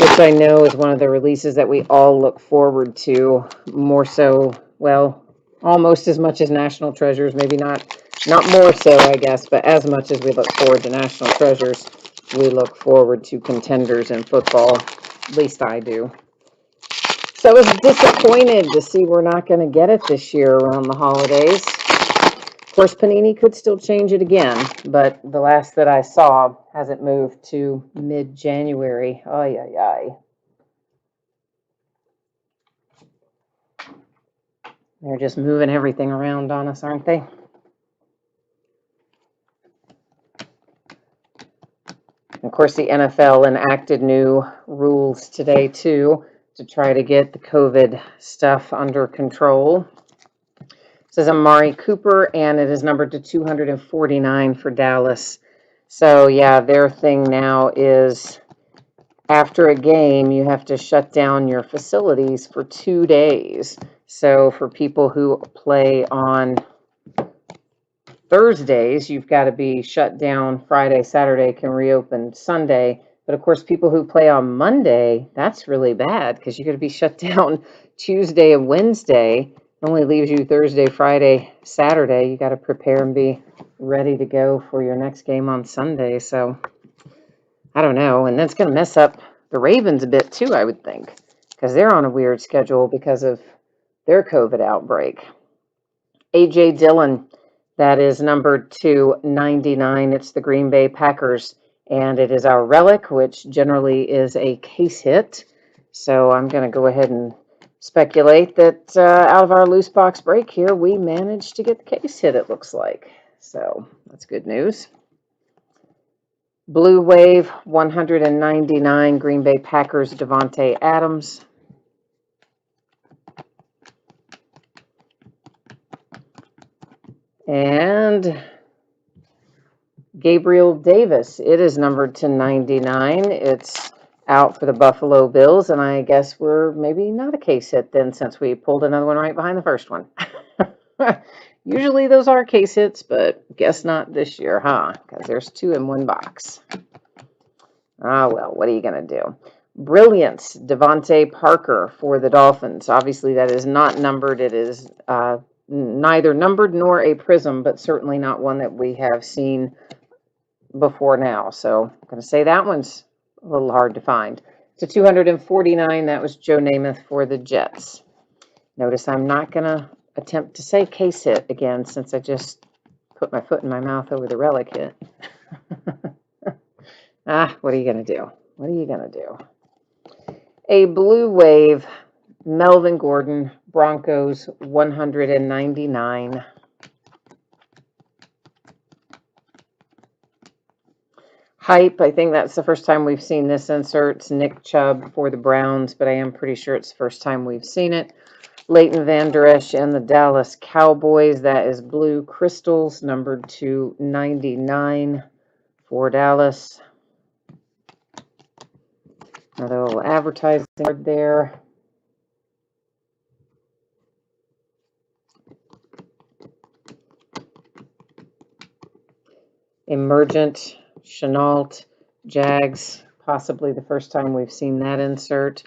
Speaker 1: which I know is one of the releases that we all look forward to more so, well, almost as much as National Treasures, maybe not more so, I guess, but as much as we look forward to National Treasures, we look forward to Contenders in football. At least I do. So I was disappointed to see we're not going to get it this year around the holidays. Of course, Panini could still change it again, but the last that I saw hasn't moved to mid-January. Ay, ay, ay. They're just moving everything around on us, aren't they? Of course, the NFL enacted new rules today, too, to try to get the COVID stuff under control. This is Amari Cooper, and it is numbered to 249 for Dallas. So, yeah, their thing now is after a game, you have to shut down your facilities for 2 days. So, for people who play on Thursdays, you've got to be shut down Friday, Saturday, can reopen Sunday. But of course, people who play on Monday, that's really bad because you're going to be shut down Tuesday and Wednesday. It only leaves you Thursday, Friday, Saturday. You got to prepare and be ready to go for your next game on Sunday. So I don't know. And that's going to mess up the Ravens a bit too, I would think, because they're on a weird schedule because of their COVID outbreak. A.J. Dillon. That is numbered to 99. It's the Green Bay Packers, and it is our relic, which generally is a case hit. So I'm going to go ahead and speculate that out of our loose box break here, we managed to get the case hit, it looks like. So that's good news. Blue Wave, 199, Green Bay Packers, Davante Adams. And Gabriel Davis, it is numbered to 99. It's out for the Buffalo Bills, and I guess we're maybe not a case hit then since we pulled another one right behind the first one. Usually those are case hits, but guess not this year, huh? Because there's 2 in 1 box. Ah, well, what are you going to do? Brilliance, Devontae Parker for the Dolphins. Obviously, that is not numbered. It is neither numbered nor a prism, but certainly not one that we have seen before now. So I'm going to say that one's a little hard to find. So 249, that was Joe Namath for the Jets. Notice I'm not going to attempt to say case hit again since I just put my foot in my mouth over the relic hit. What are you going to do? What are you going to do? A blue wave, Melvin Gordon, Broncos, 199. Hype, I think that's the first time we've seen this insert. It's Nick Chubb for the Browns, but I am pretty sure it's the first time we've seen it. Leighton Vander Esch and the Dallas Cowboys. That is blue crystals, numbered to 99 for Dallas. Another little advertising card there. Emergent, Chenault, Jags, possibly the first time we've seen that insert.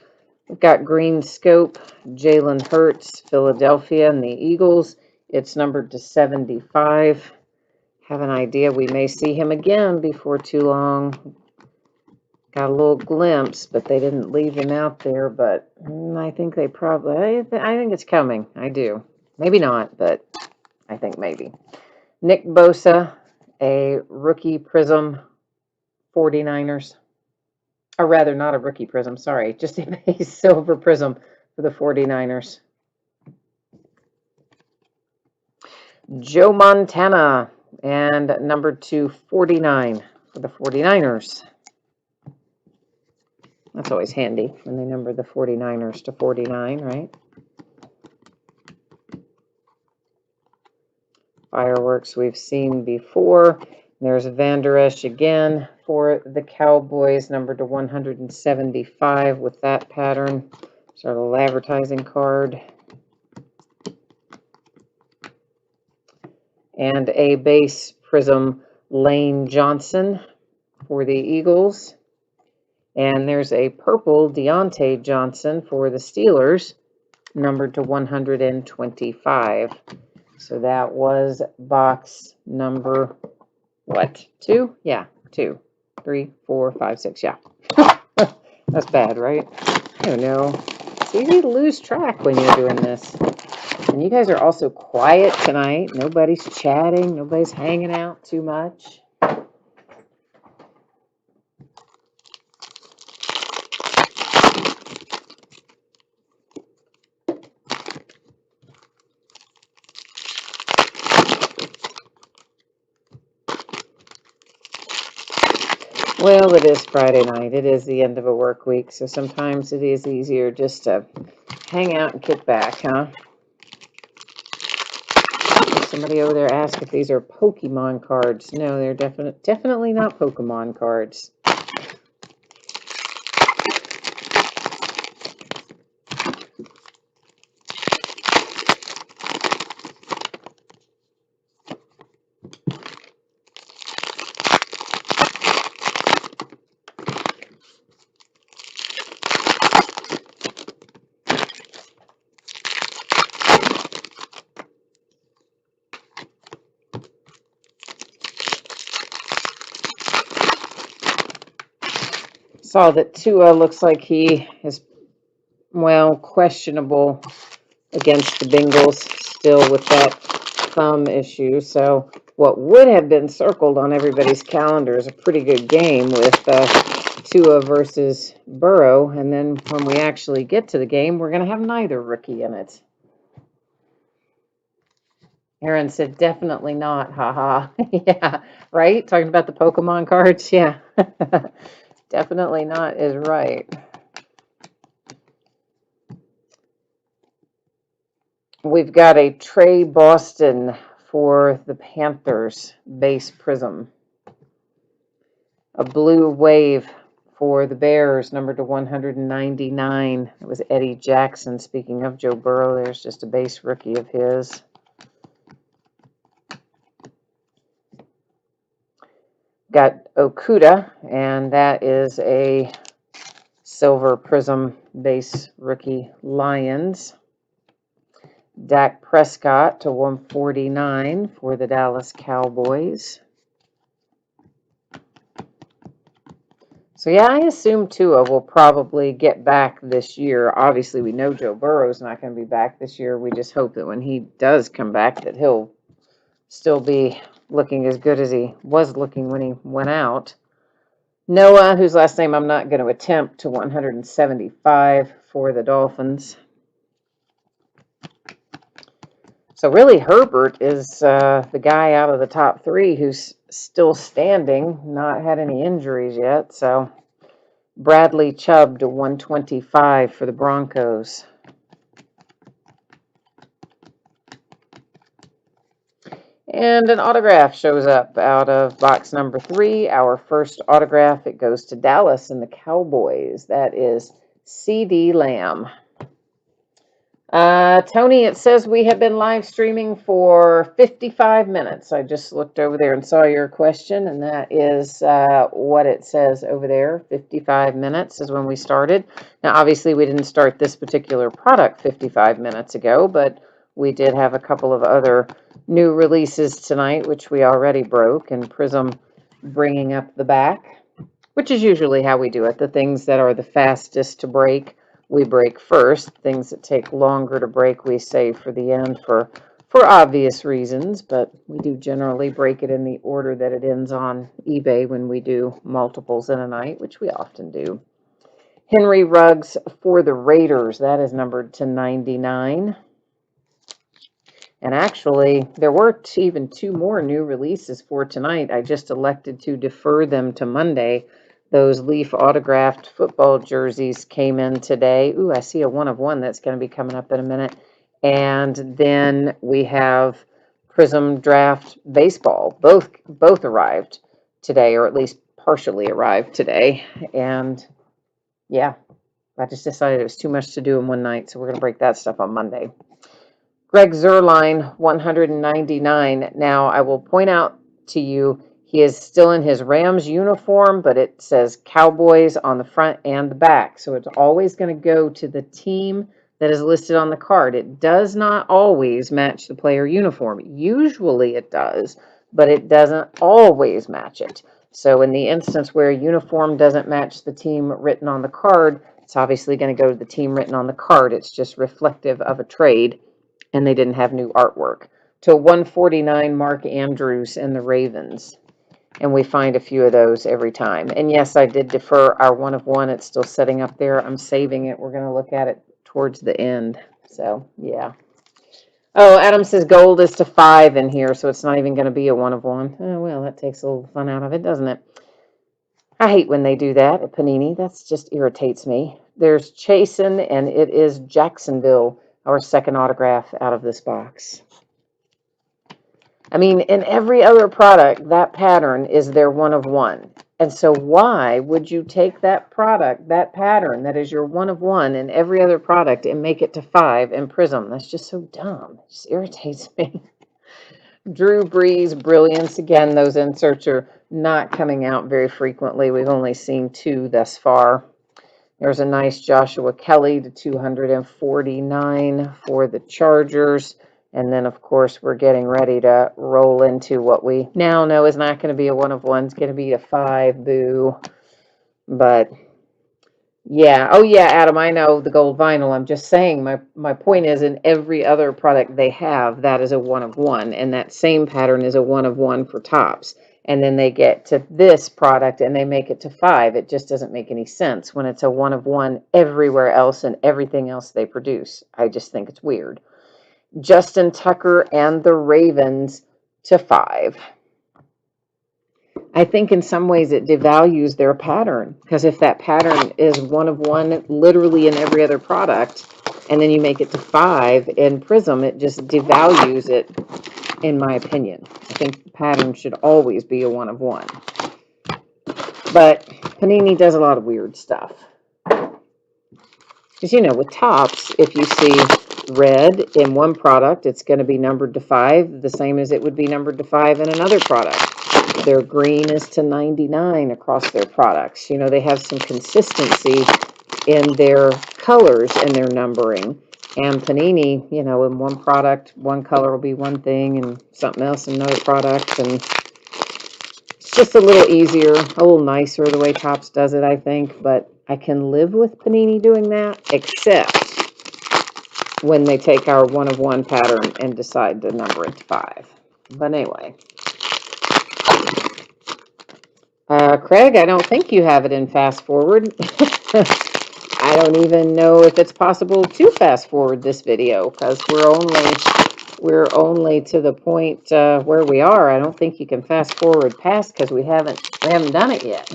Speaker 1: We've got Green Scope, Jalen Hurts, Philadelphia, and the Eagles. It's numbered to 75. Have an idea we may see him again before too long. Got a little glimpse, but they didn't leave him out there. But I think they probably, I think it's coming. I do. Maybe not, but I think maybe. Nick Bosa, a rookie prism, 49ers. Or rather, not a rookie prism, sorry. Just a base silver prism for the 49ers. Joe Montana, and number 249 for the 49ers. That's always handy when they number the 49ers to 49, right? Fireworks we've seen before. There's Vander Esch again for the Cowboys, numbered to 175 with that pattern. It's our little advertising card. And a base prism, Lane Johnson for the Eagles. And there's a purple Deontay Johnson for the Steelers, numbered to 125. So that was box number, what, 2? Yeah, 2, 3, 4, 5, 6, yeah. That's bad, right? I don't know. It's easy to lose track when you're doing this. And you guys are also quiet tonight. Nobody's chatting. Nobody's hanging out too much. Well, it is Friday night. It is the end of a work week, so sometimes it is easier just to hang out and kick back, huh? Somebody over there asked if these are Pokemon cards. No, they're definitely not Pokemon cards. Saw that Tua looks like he is, well, questionable against the Bengals still with that thumb issue. So what would have been circled on everybody's calendar is a pretty good game with Tua versus Burrow. And then when we actually get to the game, we're going to have neither rookie in it. Aaron said, definitely not, haha. Yeah, right? Talking about the Pokemon cards? Yeah. Definitely not is right. We've got a Trey Boston for the Panthers base prism. A blue wave for the Bears, numbered to 199. It was Eddie Jackson. Speaking of Joe Burrow, there's just a base rookie of his. Got Okuda, and that is a silver prism base rookie Lions. Dak Prescott to 149 for the Dallas Cowboys. So yeah, I assume Tua will probably get back this year. Obviously, we know Joe Burrow's not going to be back this year. We just hope that when he does come back that he'll still be looking as good as he was looking when he went out. Noah, whose last name I'm not going to attempt, to 175 for the Dolphins. So really, Herbert is the guy out of the top three who's still standing, not had any injuries yet. So Bradley Chubb to 125 for the Broncos. And an autograph shows up out of box number 3. Our first autograph, it goes to Dallas and the Cowboys. That is CeeDee Lamb. Tony, it says we have been live streaming for 55 minutes. I just looked over there and saw your question, and that is what it says over there. 55 minutes is when we started. Now, obviously, we didn't start this particular product 55 minutes ago, but we did have a couple of other new releases tonight, which we already broke, and Prism bringing up the back, which is usually how we do it. The things that are the fastest to break, we break first. Things that take longer to break, we save for the end for obvious reasons, but we do generally break it in the order that it ends on eBay when we do multiples in a night, which we often do. Henry Ruggs for the Raiders, that is numbered to 99. And actually, there were even 2 more new releases for tonight. I just elected to defer them to Monday. Those Leaf autographed football jerseys came in today. Ooh, I see a 1-of-1 that's going to be coming up in a minute. And then we have Prism Draft Baseball. Both arrived today, or at least partially arrived today. And yeah, I just decided it was too much to do in one night, so we're going to break that stuff on Monday. Greg Zuerlein, 199. Now, I will point out to you, he is still in his Rams uniform, but it says Cowboys on the front and the back. So it's always going to go to the team that is listed on the card. It does not always match the player uniform. Usually it does, but it doesn't always match it. So in the instance where a uniform doesn't match the team written on the card, it's obviously going to go to the team written on the card. It's just reflective of a trade. And they didn't have new artwork. To 149, Mark Andrews and the Ravens. And we find a few of those every time. And yes, I did defer our 1-of-1. It's still setting up there. I'm saving it. We're going to look at it towards the end. So, yeah. Oh, Adam says gold is to 5 in here, so it's not even going to be a 1-of-1. Oh, well, that takes a little fun out of it, doesn't it? I hate when they do that at Panini. That just irritates me. There's Chasen, and it is Jacksonville. Our second autograph out of this box. I mean, in every other product, that pattern is their 1-of-1. And so why would you take that product, that pattern that is your 1-of-1 in every other product and make it to 5 in Prism? That's just so dumb. It just irritates me. Drew Brees, Brilliance. Again, those inserts are not coming out very frequently. We've only seen 2 thus far. There's a nice Joshua Kelly to 249 for the Chargers. And then, of course, we're getting ready to roll into what we now know is not going to be a 1-of-1. It's going to be a 5, boo. But, yeah. Oh, yeah, Adam, I know the gold vinyl. I'm just saying my point is in every other product they have, that is a 1-of-1. And that same pattern is a 1-of-1 for Topps. And then they get to this product and they make it to 5. It just doesn't make any sense when it's a 1-of-1 everywhere else and everything else they produce. I just think it's weird. Justin Tucker and the Ravens to 5. I think in some ways it devalues their pattern, because if that pattern is 1-of-1 literally in every other product, and then you make it to 5 in Prism, it just devalues it, in my opinion. I think the pattern should always be a 1-of-1. But Panini does a lot of weird stuff. Because, you know, with Topps, if you see red in one product, it's going to be numbered to 5, the same as it would be numbered to 5 in another product. their green is to 99 across their products. You know, they have some consistency in their colors and their numbering. And Panini, you know, in one product, one color will be one thing and something else in another product. And it's just a little easier, a little nicer the way Topps does it, I think. But I can live with Panini doing that, except when they take our 1 of 1 pattern and decide to number it to 5. But anyway. Craig, I don't think you have it in fast forward. I don't even know if it's possible to fast forward this video because we're only to the point where we are. I don't think you can fast forward past because we haven't done it yet.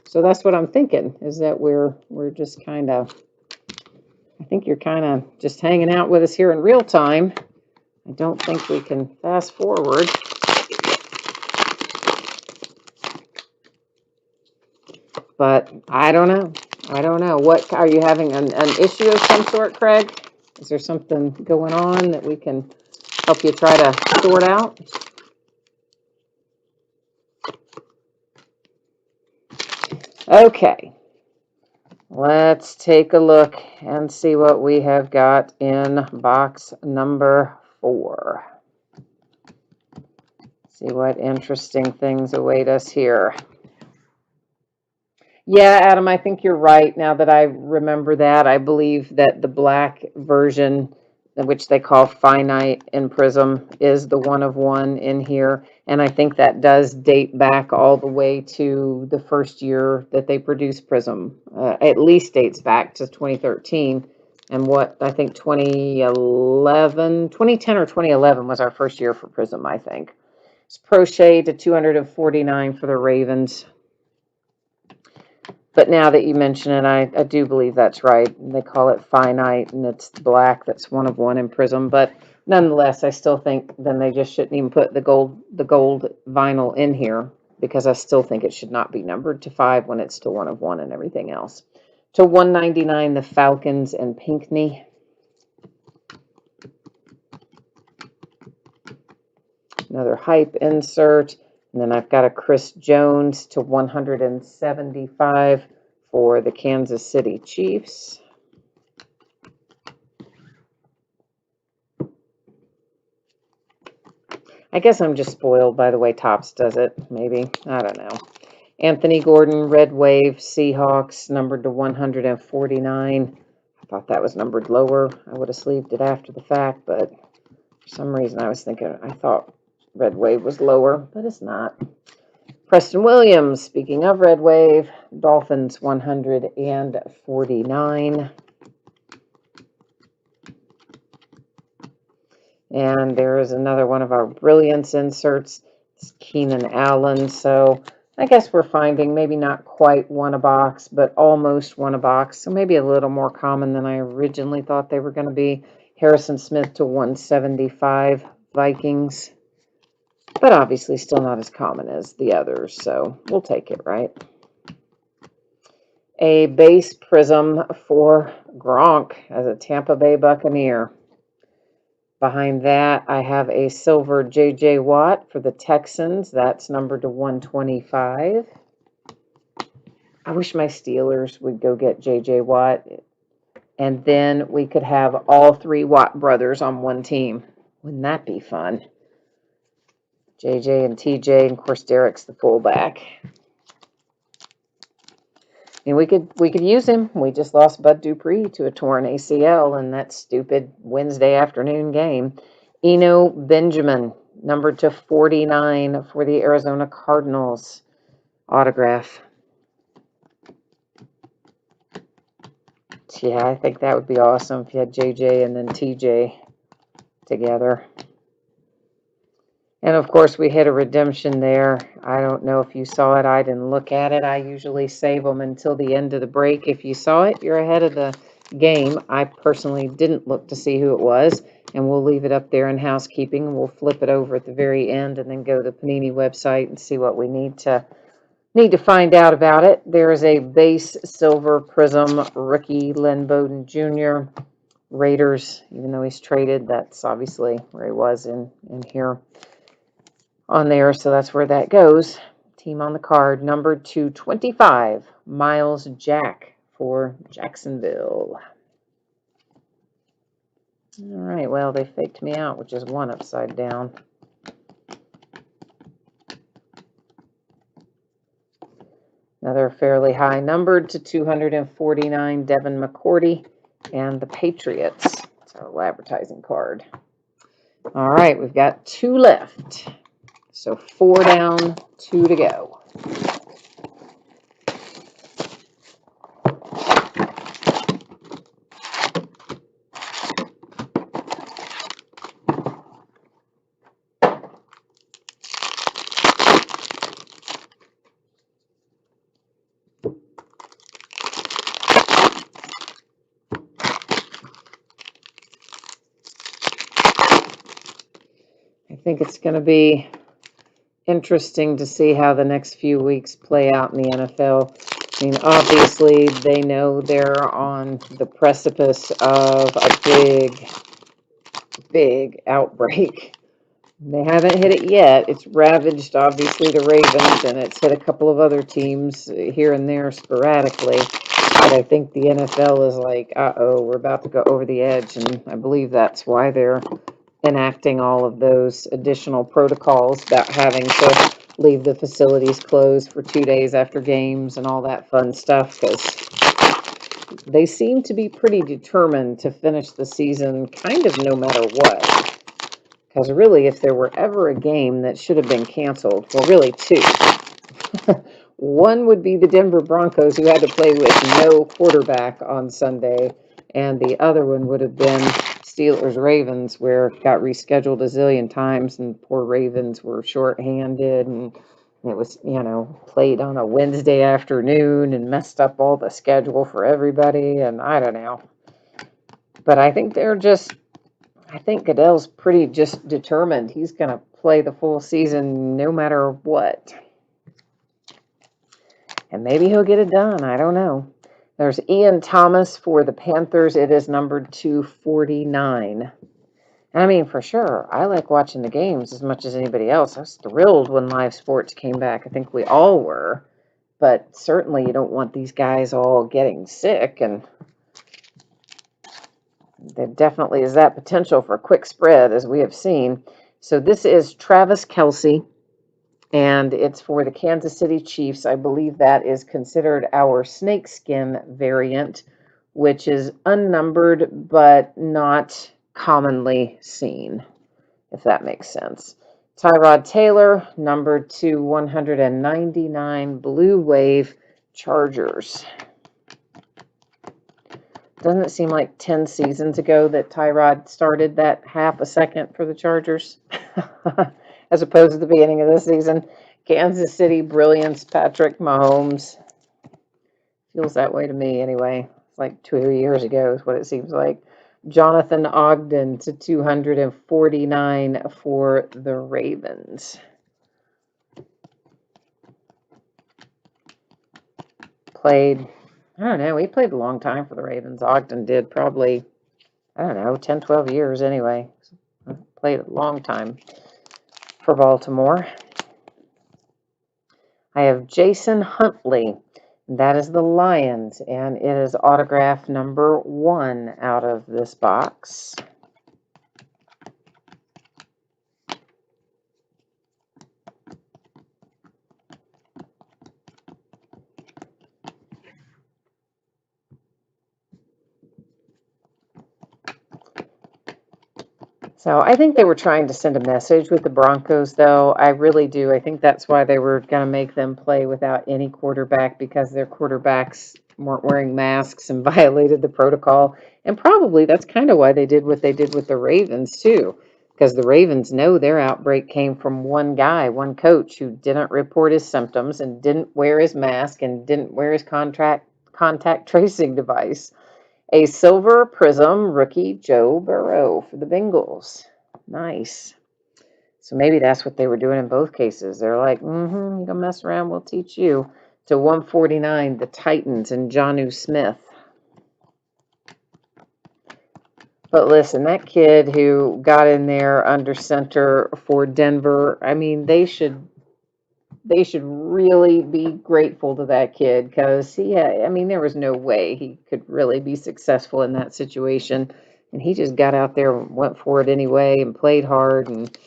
Speaker 1: so that's what I'm thinking, is that we're just kind of, I think you're kind of just hanging out with us here in real time. I don't think we can fast forward. But I don't know. What are you having an issue of some sort, Craig? Is there something going on that we can help you try to sort out? Okay. Let's take a look and see what we have got in box number 4. See what interesting things await us here. Yeah, Adam, I think you're right. Now that I remember that, I believe that the black version, which they call Finite in Prism, is the 1 of 1 in here. And I think that does date back all the way to the first year that they produced Prism. At least dates back to 2013. And what I think 2010 or 2011 was our first year for Prism, I think. It's Crochet to 249 for the Ravens. But now that you mention it, I do believe that's right. They call it Finite, and it's black. That's 1 of 1 in Prism. But nonetheless, I still think then they just shouldn't even put the gold vinyl in here, because I still think it should not be numbered to 5 when it's to 1 of 1 and everything else. To 199, the Falcons and Pinckney. Another hype insert. And then I've got a Chris Jones to 175 for the Kansas City Chiefs. I guess I'm just spoiled by the way Topps does it, maybe. I don't know. Anthony Gordon, Red Wave, Seahawks, numbered to 149. I thought that was numbered lower. I would have sleeved it after the fact, but for some reason I thought Red Wave was lower, but it's not. Preston Williams, speaking of Red Wave, Dolphins 149. And there is another one of our Brilliance inserts. It's Keenan Allen. So I guess we're finding maybe not quite 1 a box, but almost 1 a box. So maybe a little more common than I originally thought they were going to be. Harrison Smith to 175, Vikings. But obviously still not as common as the others, so we'll take it, right? A base Prism for Gronk as a Tampa Bay Buccaneer. Behind that, I have a silver J.J. Watt for the Texans. That's numbered to 125. I wish my Steelers would go get J.J. Watt, and then we could have all 3 Watt brothers on one team. Wouldn't that be fun? JJ and TJ, and of course Derek's the fullback. And we could use him. We just lost Bud Dupree to a torn ACL in that stupid Wednesday afternoon game. Eno Benjamin, numbered to 49 for the Arizona Cardinals. Autograph. Yeah, I think that would be awesome if you had JJ and then TJ together. And of course, we hit a redemption there. I don't know if you saw it. I didn't look at it. I usually save them until the end of the break. If you saw it, you're ahead of the game. I personally didn't look to see who it was, and we'll leave it up there in housekeeping. We'll flip it over at the very end and then go to the Panini website and see what we need to find out about it. There is a base silver Prism rookie Len Bowden Jr. Raiders, even though he's traded, that's obviously where he was in here. on there, so that's where that goes. Team on the card, number 225, Miles Jack for Jacksonville. All right, well, they faked me out, which is 1 upside down. Another fairly high numbered to 249, Devin McCourty and the Patriots. It's our advertising card. All right, we've got 2 left. So 4 down, 2 to go. I think it's going to be interesting to see how the next few weeks play out in the NFL. I mean, obviously, they know they're on the precipice of a big outbreak. They haven't hit it yet. It's ravaged, obviously, the Ravens, and it's hit a couple of other teams here and there sporadically. But I think the NFL is like, uh-oh, we're about to go over the edge, and I believe that's why they're enacting all of those additional protocols about having to leave the facilities closed for 2 days after games and all that fun stuff, because they seem to be pretty determined to finish the season kind of no matter what. Because really, if there were ever a game that should have been canceled, well, really 2. One would be the Denver Broncos, who had to play with no quarterback on Sunday, and the other one would have been Steelers Ravens, where it got rescheduled a zillion times, and poor Ravens were shorthanded, and it was, played on a Wednesday afternoon and messed up all the schedule for everybody, and I don't know. But I think Goodell's pretty just determined. He's going to play the full season no matter what. And maybe he'll get it done. I don't know. There's Ian Thomas for the Panthers. It is numbered 249. I mean, for sure, I like watching the games as much as anybody else. I was thrilled when live sports came back. I think we all were. But certainly you don't want these guys all getting sick. And there definitely is that potential for a quick spread, as we have seen. So this is Travis Kelce, and it's for the Kansas City Chiefs. I believe that is considered our snakeskin variant, which is unnumbered but not commonly seen, if that makes sense. Tyrod Taylor, numbered to 199, Blue Wave Chargers. Doesn't it seem like 10 seasons ago that Tyrod started that half a second for the Chargers? As opposed to the beginning of this season. Kansas City Brilliance, Patrick Mahomes. Feels that way to me anyway. It's like 2 years ago is what it seems like. Jonathan Ogden to 249 for the Ravens. Played, I don't know, he played a long time for the Ravens. Ogden did probably, 10, 12 years anyway. Played a long time for Baltimore. I have Jason Huntley. That is the Lions, and it is autograph number 1 out of this box. So I think they were trying to send a message with the Broncos, though. I really do. I think that's why they were going to make them play without any quarterback, because their quarterbacks weren't wearing masks and violated the protocol. And probably that's kind of why they did what they did with the Ravens, too, because the Ravens know their outbreak came from one guy, one coach, who didn't report his symptoms and didn't wear his mask and didn't wear his contact tracing device. A silver prism rookie, Joe Burrow for the Bengals. Nice. So maybe that's what they were doing in both cases. They're like, you gonna mess around, we'll teach you. To 149, the Titans and Jonnu Smith. But listen, that kid who got in there under center for Denver, I mean, they should really be grateful to that kid because I mean, there was no way he could really be successful in that situation. And he just got out there and went for it anyway and played hard. And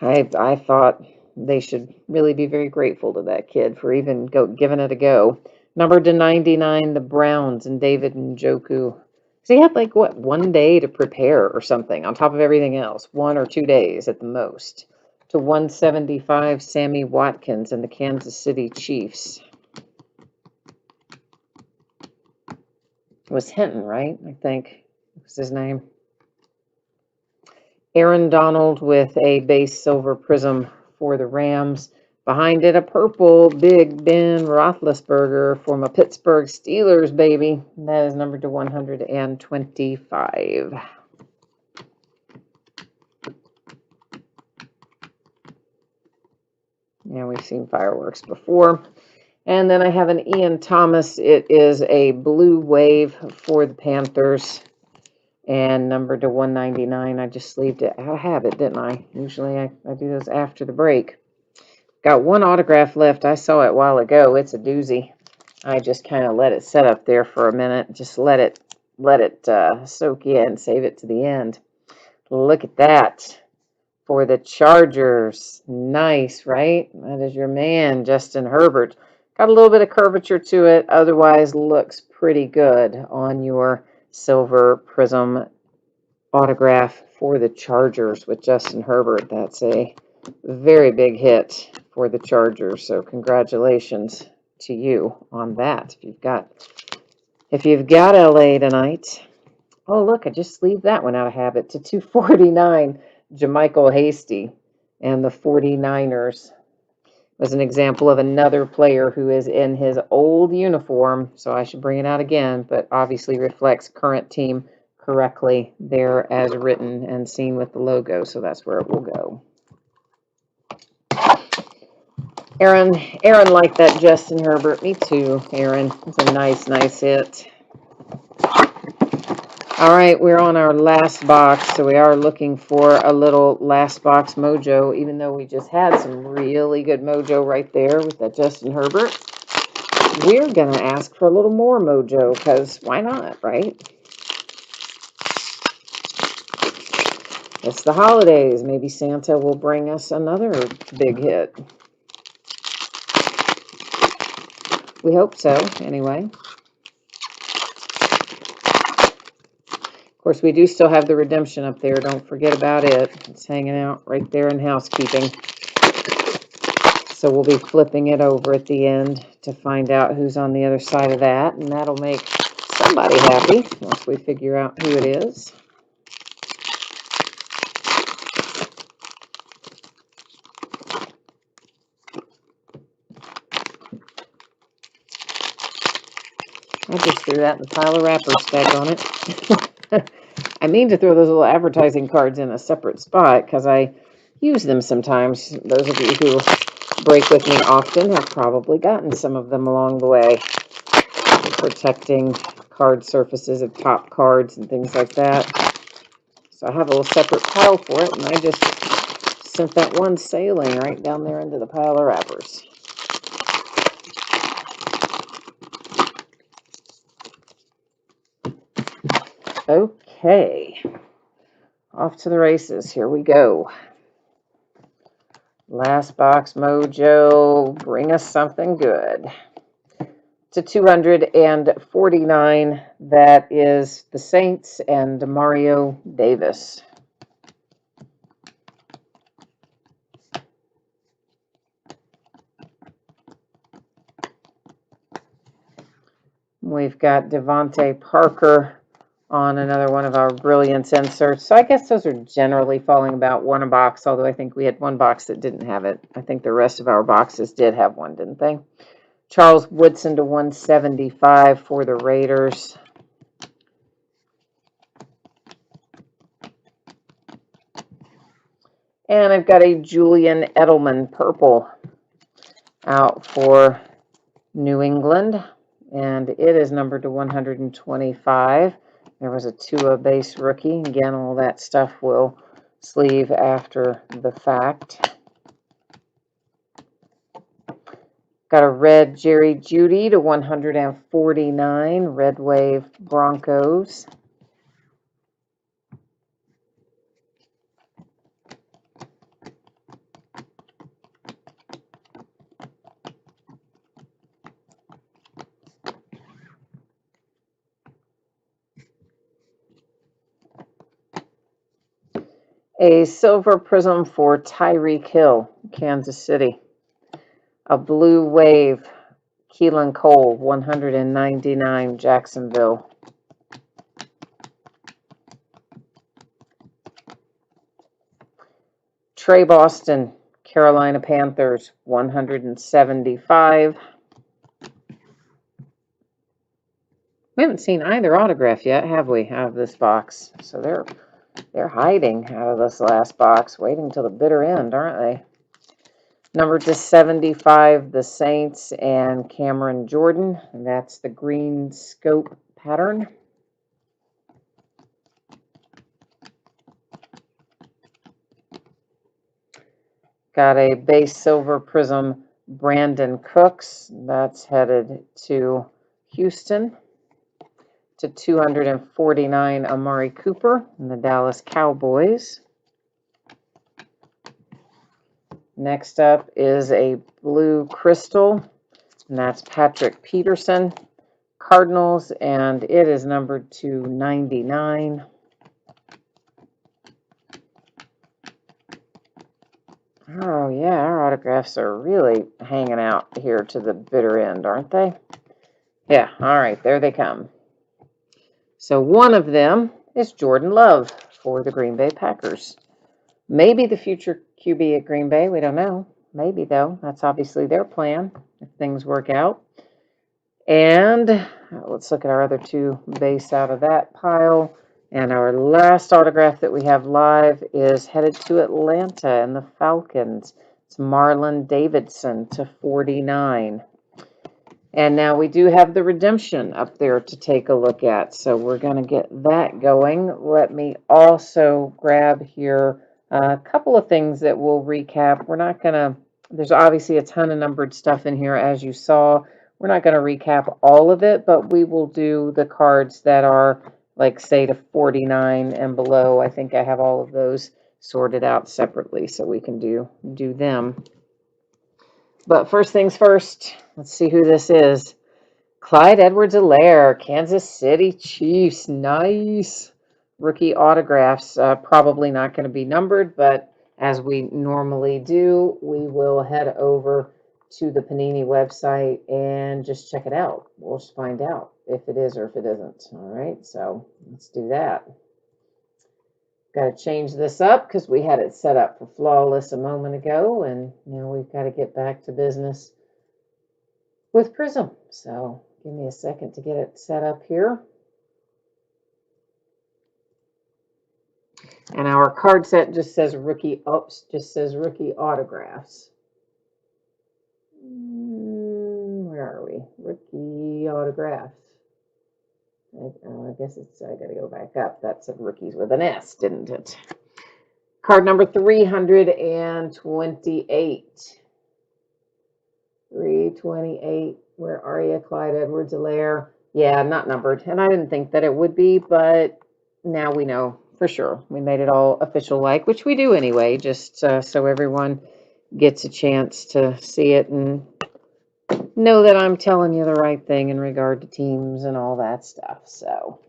Speaker 1: I thought they should really be very grateful to that kid for even giving it a go. Number to 99, the Browns and David Njoku. So he had like what, 1 day to prepare or something on top of everything else, 1 or 2 days at the most. To 175, Sammy Watkins and the Kansas City Chiefs. It was Hinton, right? I think was his name. Aaron Donald with a base silver prism for the Rams. Behind it, a purple Big Ben Roethlisberger from a Pittsburgh Steelers, baby. That is numbered to 125. Yeah, we've seen fireworks before. And then I have an Ian Thomas. It is a blue wave for the Panthers and numbered to 199. I just sleeved it. I have it, didn't I? Usually I do those after the break. Got one autograph left. I saw it a while ago. It's a doozy. I just kind of let it set up there for a minute. Just let it soak in, save it to the end. Look at that for the Chargers. Nice, right? That is your man, Justin Herbert. Got a little bit of curvature to it. Otherwise, looks pretty good on your silver prism autograph for the Chargers with Justin Herbert. That's a very big hit for the Chargers. So congratulations to you on that. If you've got LA tonight. Oh, look, I just sleeved that one out of habit to 249. JaMycal Hasty and the 49ers was an example of another player who is in his old uniform. So I should bring it out again, but obviously reflects current team correctly there as written and seen with the logo. So that's where it will go. Aaron liked that Justin Herbert. Me too, Aaron. It's a nice hit. All right, we're on our last box, so we are looking for a little last box mojo, even though we just had some really good mojo right there with that Justin Herbert. We're going to ask for a little more mojo, because why not, right? It's the holidays. Maybe Santa will bring us another big hit. We hope so, anyway. Of course, we do still have the redemption up there. Don't forget about it. It's hanging out right there in housekeeping. So we'll be flipping it over at the end to find out who's on the other side of that. And that'll make somebody happy once we figure out who it is. I just threw that in the pile of wrappers, on it. I mean to throw those little advertising cards in a separate spot because I use them sometimes. Those of you who break with me often have probably gotten some of them along the way. Protecting card surfaces of top cards and things like that. So I have a little separate pile for it, and I just sent that one sailing right down there into the pile of wrappers. Okay, off to the races. Here we go. Last box mojo, bring us something good. To 249, that is the Saints and Mario Davis. We've got Devontae Parker on another one of our Brilliance inserts. So I guess those are generally falling about one a box, although I think we had one box that didn't have it. I think the rest of our boxes did have one, didn't they? Charles Woodson to 175 for the Raiders. And I've got a Julian Edelman purple out for New England. And it is numbered to 125. There was a Tua base rookie. Again, all that stuff will sleeve after the fact. Got a red Jerry Jeudy to 149, Red Wave Broncos. A silver prism for Tyreek Hill, Kansas City. A blue wave, Keelan Cole, 199, Jacksonville. Trey Boston, Carolina Panthers, 175. We haven't seen either autograph yet, have we, out of this box? So they're hiding out of this last box, waiting till the bitter end, aren't they? Number to 75, the Saints and Cameron Jordan. And that's the green scope pattern. Got a base silver prism, Brandon Cooks. That's headed to Houston. To 249, Amari Cooper and the Dallas Cowboys. Next up is a blue crystal, and that's Patrick Peterson, Cardinals, and it is numbered to 99. Oh, yeah, our autographs are really hanging out here to the bitter end, aren't they? Yeah, all right, there they come. So one of them is Jordan Love for the Green Bay Packers. Maybe the future QB at Green Bay, we don't know. Maybe, though. That's obviously their plan if things work out. And let's look at our other two base out of that pile. And our last autograph that we have live is headed to Atlanta and the Falcons. It's Marlon Davidson to 49. And now we do have the redemption up there to take a look at. So we're going to get that going. Let me also grab here a couple of things that we'll recap. We're not going to, there's obviously a ton of numbered stuff in here, as you saw. We're not going to recap all of it, but we will do the cards that are, like, say, to 49 and below. I think I have all of those sorted out separately, so we can do them. But first things first, let's see who this is. Clyde Edwards-Helaire, Kansas City Chiefs. Nice. Rookie autographs. Probably not going to be numbered, but as we normally do, we will head over to the Panini website and just check it out. We'll just find out if it is or if it isn't. All right, so let's do that. Got to change this up because we had it set up for flawless a moment ago, and now we've got to get back to business with Prism. So give me a second to get it set up here. And our card set just says rookie, just says rookie autographs. Where are we? Rookie autographs. I guess it's, I got to go back up. That said rookies with an S, didn't it? Card number 328. 328. Where are you, Clyde Edwards-Helaire? Yeah, not numbered. And I didn't think that it would be, but now we know for sure. We made it all official like, which we do anyway, just so everyone gets a chance to see it and know that I'm telling you the right thing in regard to teams and all that stuff. So,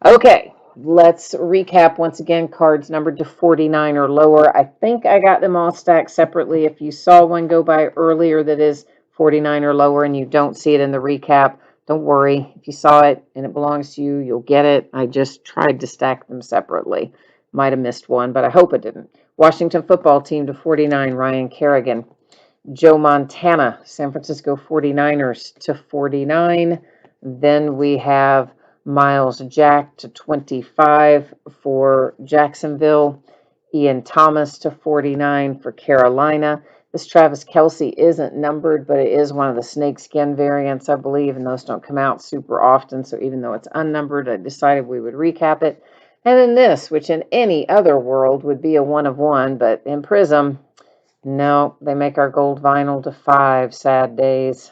Speaker 1: okay, let's recap once again. Cards numbered to 49 or lower. I think I got them all stacked separately. If you saw one go by earlier that is 49 or lower and you don't see it in the recap, don't worry. If you saw it and it belongs to you, you'll get it. I just tried to stack them separately. Might have missed one, but I hope it didn't. Washington football team to 49, Ryan Kerrigan. Joe Montana, San Francisco 49ers to 49. Then we have Miles Jack to 25 for Jacksonville. Ian Thomas to 49 for Carolina. This Travis Kelce isn't numbered, but it is one of the snakeskin variants, I believe, and those don't come out super often. So even though it's unnumbered, I decided we would recap it. And then this, which in any other world would be a 1 of 1, but in Prism, no, they make our gold vinyl to 5. Sad days.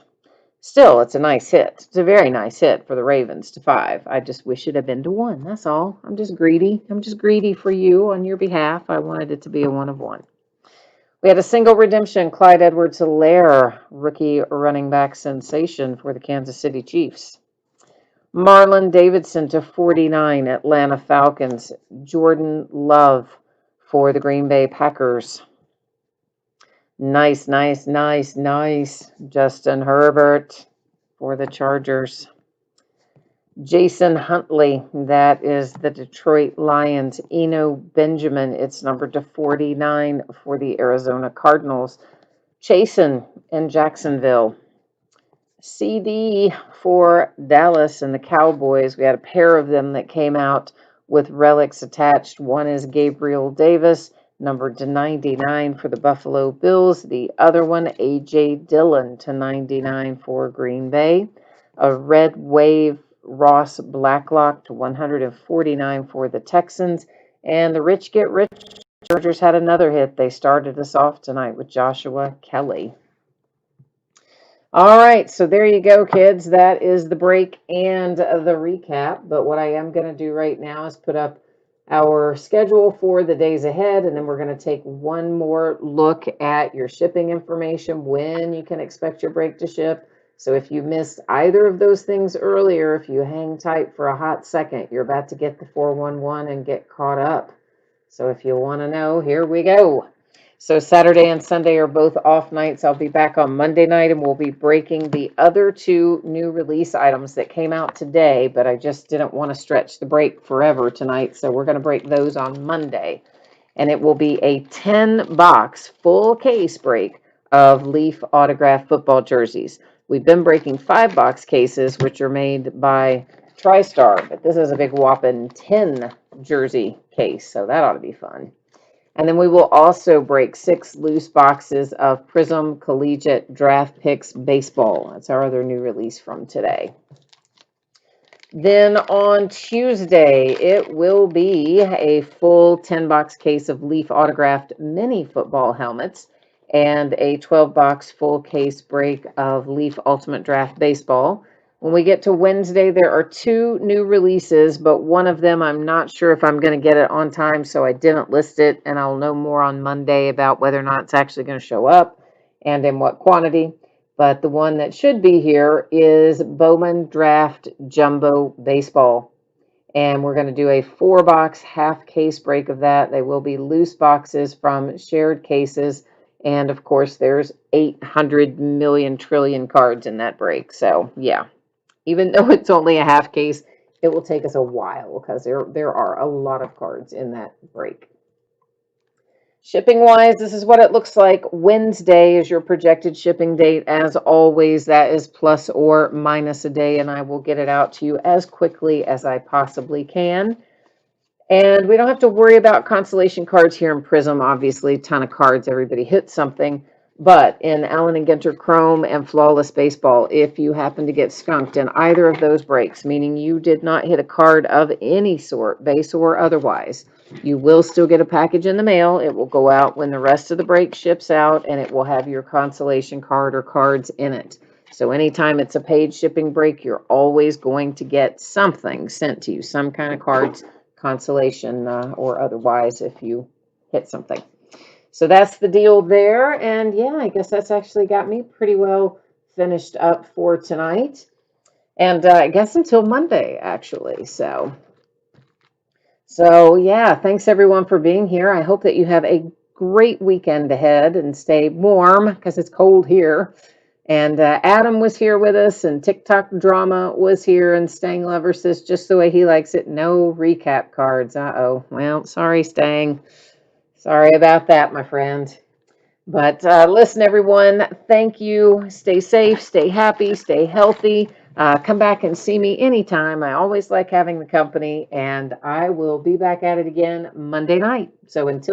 Speaker 1: Still, it's a nice hit. It's a very nice hit for the Ravens to 5. I just wish it had been to 1. That's all. I'm just greedy. I'm just greedy for you on your behalf. I wanted it to be a 1 of 1. We had a single redemption, Clyde Edwards-Helaire, rookie running back sensation for the Kansas City Chiefs. Marlon Davidson to 49, Atlanta Falcons. Jordan Love for the Green Bay Packers. Nice. Justin Herbert for the Chargers. Jason Huntley, that is the Detroit Lions. Eno Benjamin, it's numbered to 49 for the Arizona Cardinals. Chasen in Jacksonville. CD for Dallas and the Cowboys. We had a pair of them that came out with relics attached. One is Gabriel Davis, numbered to 99 for the Buffalo Bills. The other one, A.J. Dillon to 99 for Green Bay. A red wave Ross Blacklock to 149 for the Texans. And the rich get rich. Chargers had another hit. They started us off tonight with Joshua Kelly. All right, so there you go, kids. That is the break and the recap. But what I am going to do right now is put up our schedule for the days ahead, and then we're going to take one more look at your shipping information, when you can expect your break to ship. So if you missed either of those things earlier, if you hang tight for a hot second, you're about to get the 411 and get caught up. So if you want to know, here we go. So Saturday and Sunday are both off nights. I'll be back on Monday night, and we'll be breaking the other 2 new release items that came out today, but I just didn't want to stretch the break forever tonight, so we're going to break those on Monday. And it will be a 10-box full case break of Leaf autographed football jerseys. We've been breaking 5-box cases, which are made by TriStar, but this is a big whopping 10 jersey case, so that ought to be fun. And then we will also break 6 loose boxes of Prism Collegiate Draft Picks Baseball. That's our other new release from today. Then on Tuesday, it will be a full 10-box case of Leaf autographed mini football helmets and a 12-box full case break of Leaf Ultimate Draft Baseball. When we get to Wednesday, there are 2 new releases, but one of them I'm not sure if I'm going to get it on time, so I didn't list it, and I'll know more on Monday about whether or not it's actually going to show up and in what quantity. But the one that should be here is Bowman Draft Jumbo Baseball, and we're going to do a 4-box half case break of that. They will be loose boxes from shared cases, and of course there's 800 million trillion cards in that break, so yeah. Even though it's only a half case, it will take us a while because there are a lot of cards in that break. Shipping wise, this is what it looks like. Wednesday is your projected shipping date. As always, that is plus or minus a day, and I will get it out to you as quickly as I possibly can. And we don't have to worry about consolation cards here in Prism. Obviously, a ton of cards. Everybody hits something. But in Allen and Ginter Chrome and Flawless Baseball, if you happen to get skunked in either of those breaks, meaning you did not hit a card of any sort, base or otherwise, you will still get a package in the mail. It will go out when the rest of the break ships out, and it will have your consolation card or cards in it. So anytime it's a paid shipping break, you're always going to get something sent to you, some kind of cards, consolation or otherwise, if you hit something. So that's the deal there. And yeah, I guess that's actually got me pretty well finished up for tonight. And I guess until Monday, actually. So yeah, thanks everyone for being here. I hope that you have a great weekend ahead and stay warm because it's cold here. And Adam was here with us, and TikTok Drama was here, and Stang Lover says just the way he likes it, no recap cards. Uh-oh. Well, sorry, Stang. Sorry about that, my friend. But listen, everyone, thank you. Stay safe, stay happy, stay healthy. Come back and see me anytime. I always like having the company, and I will be back at it again Monday night. So until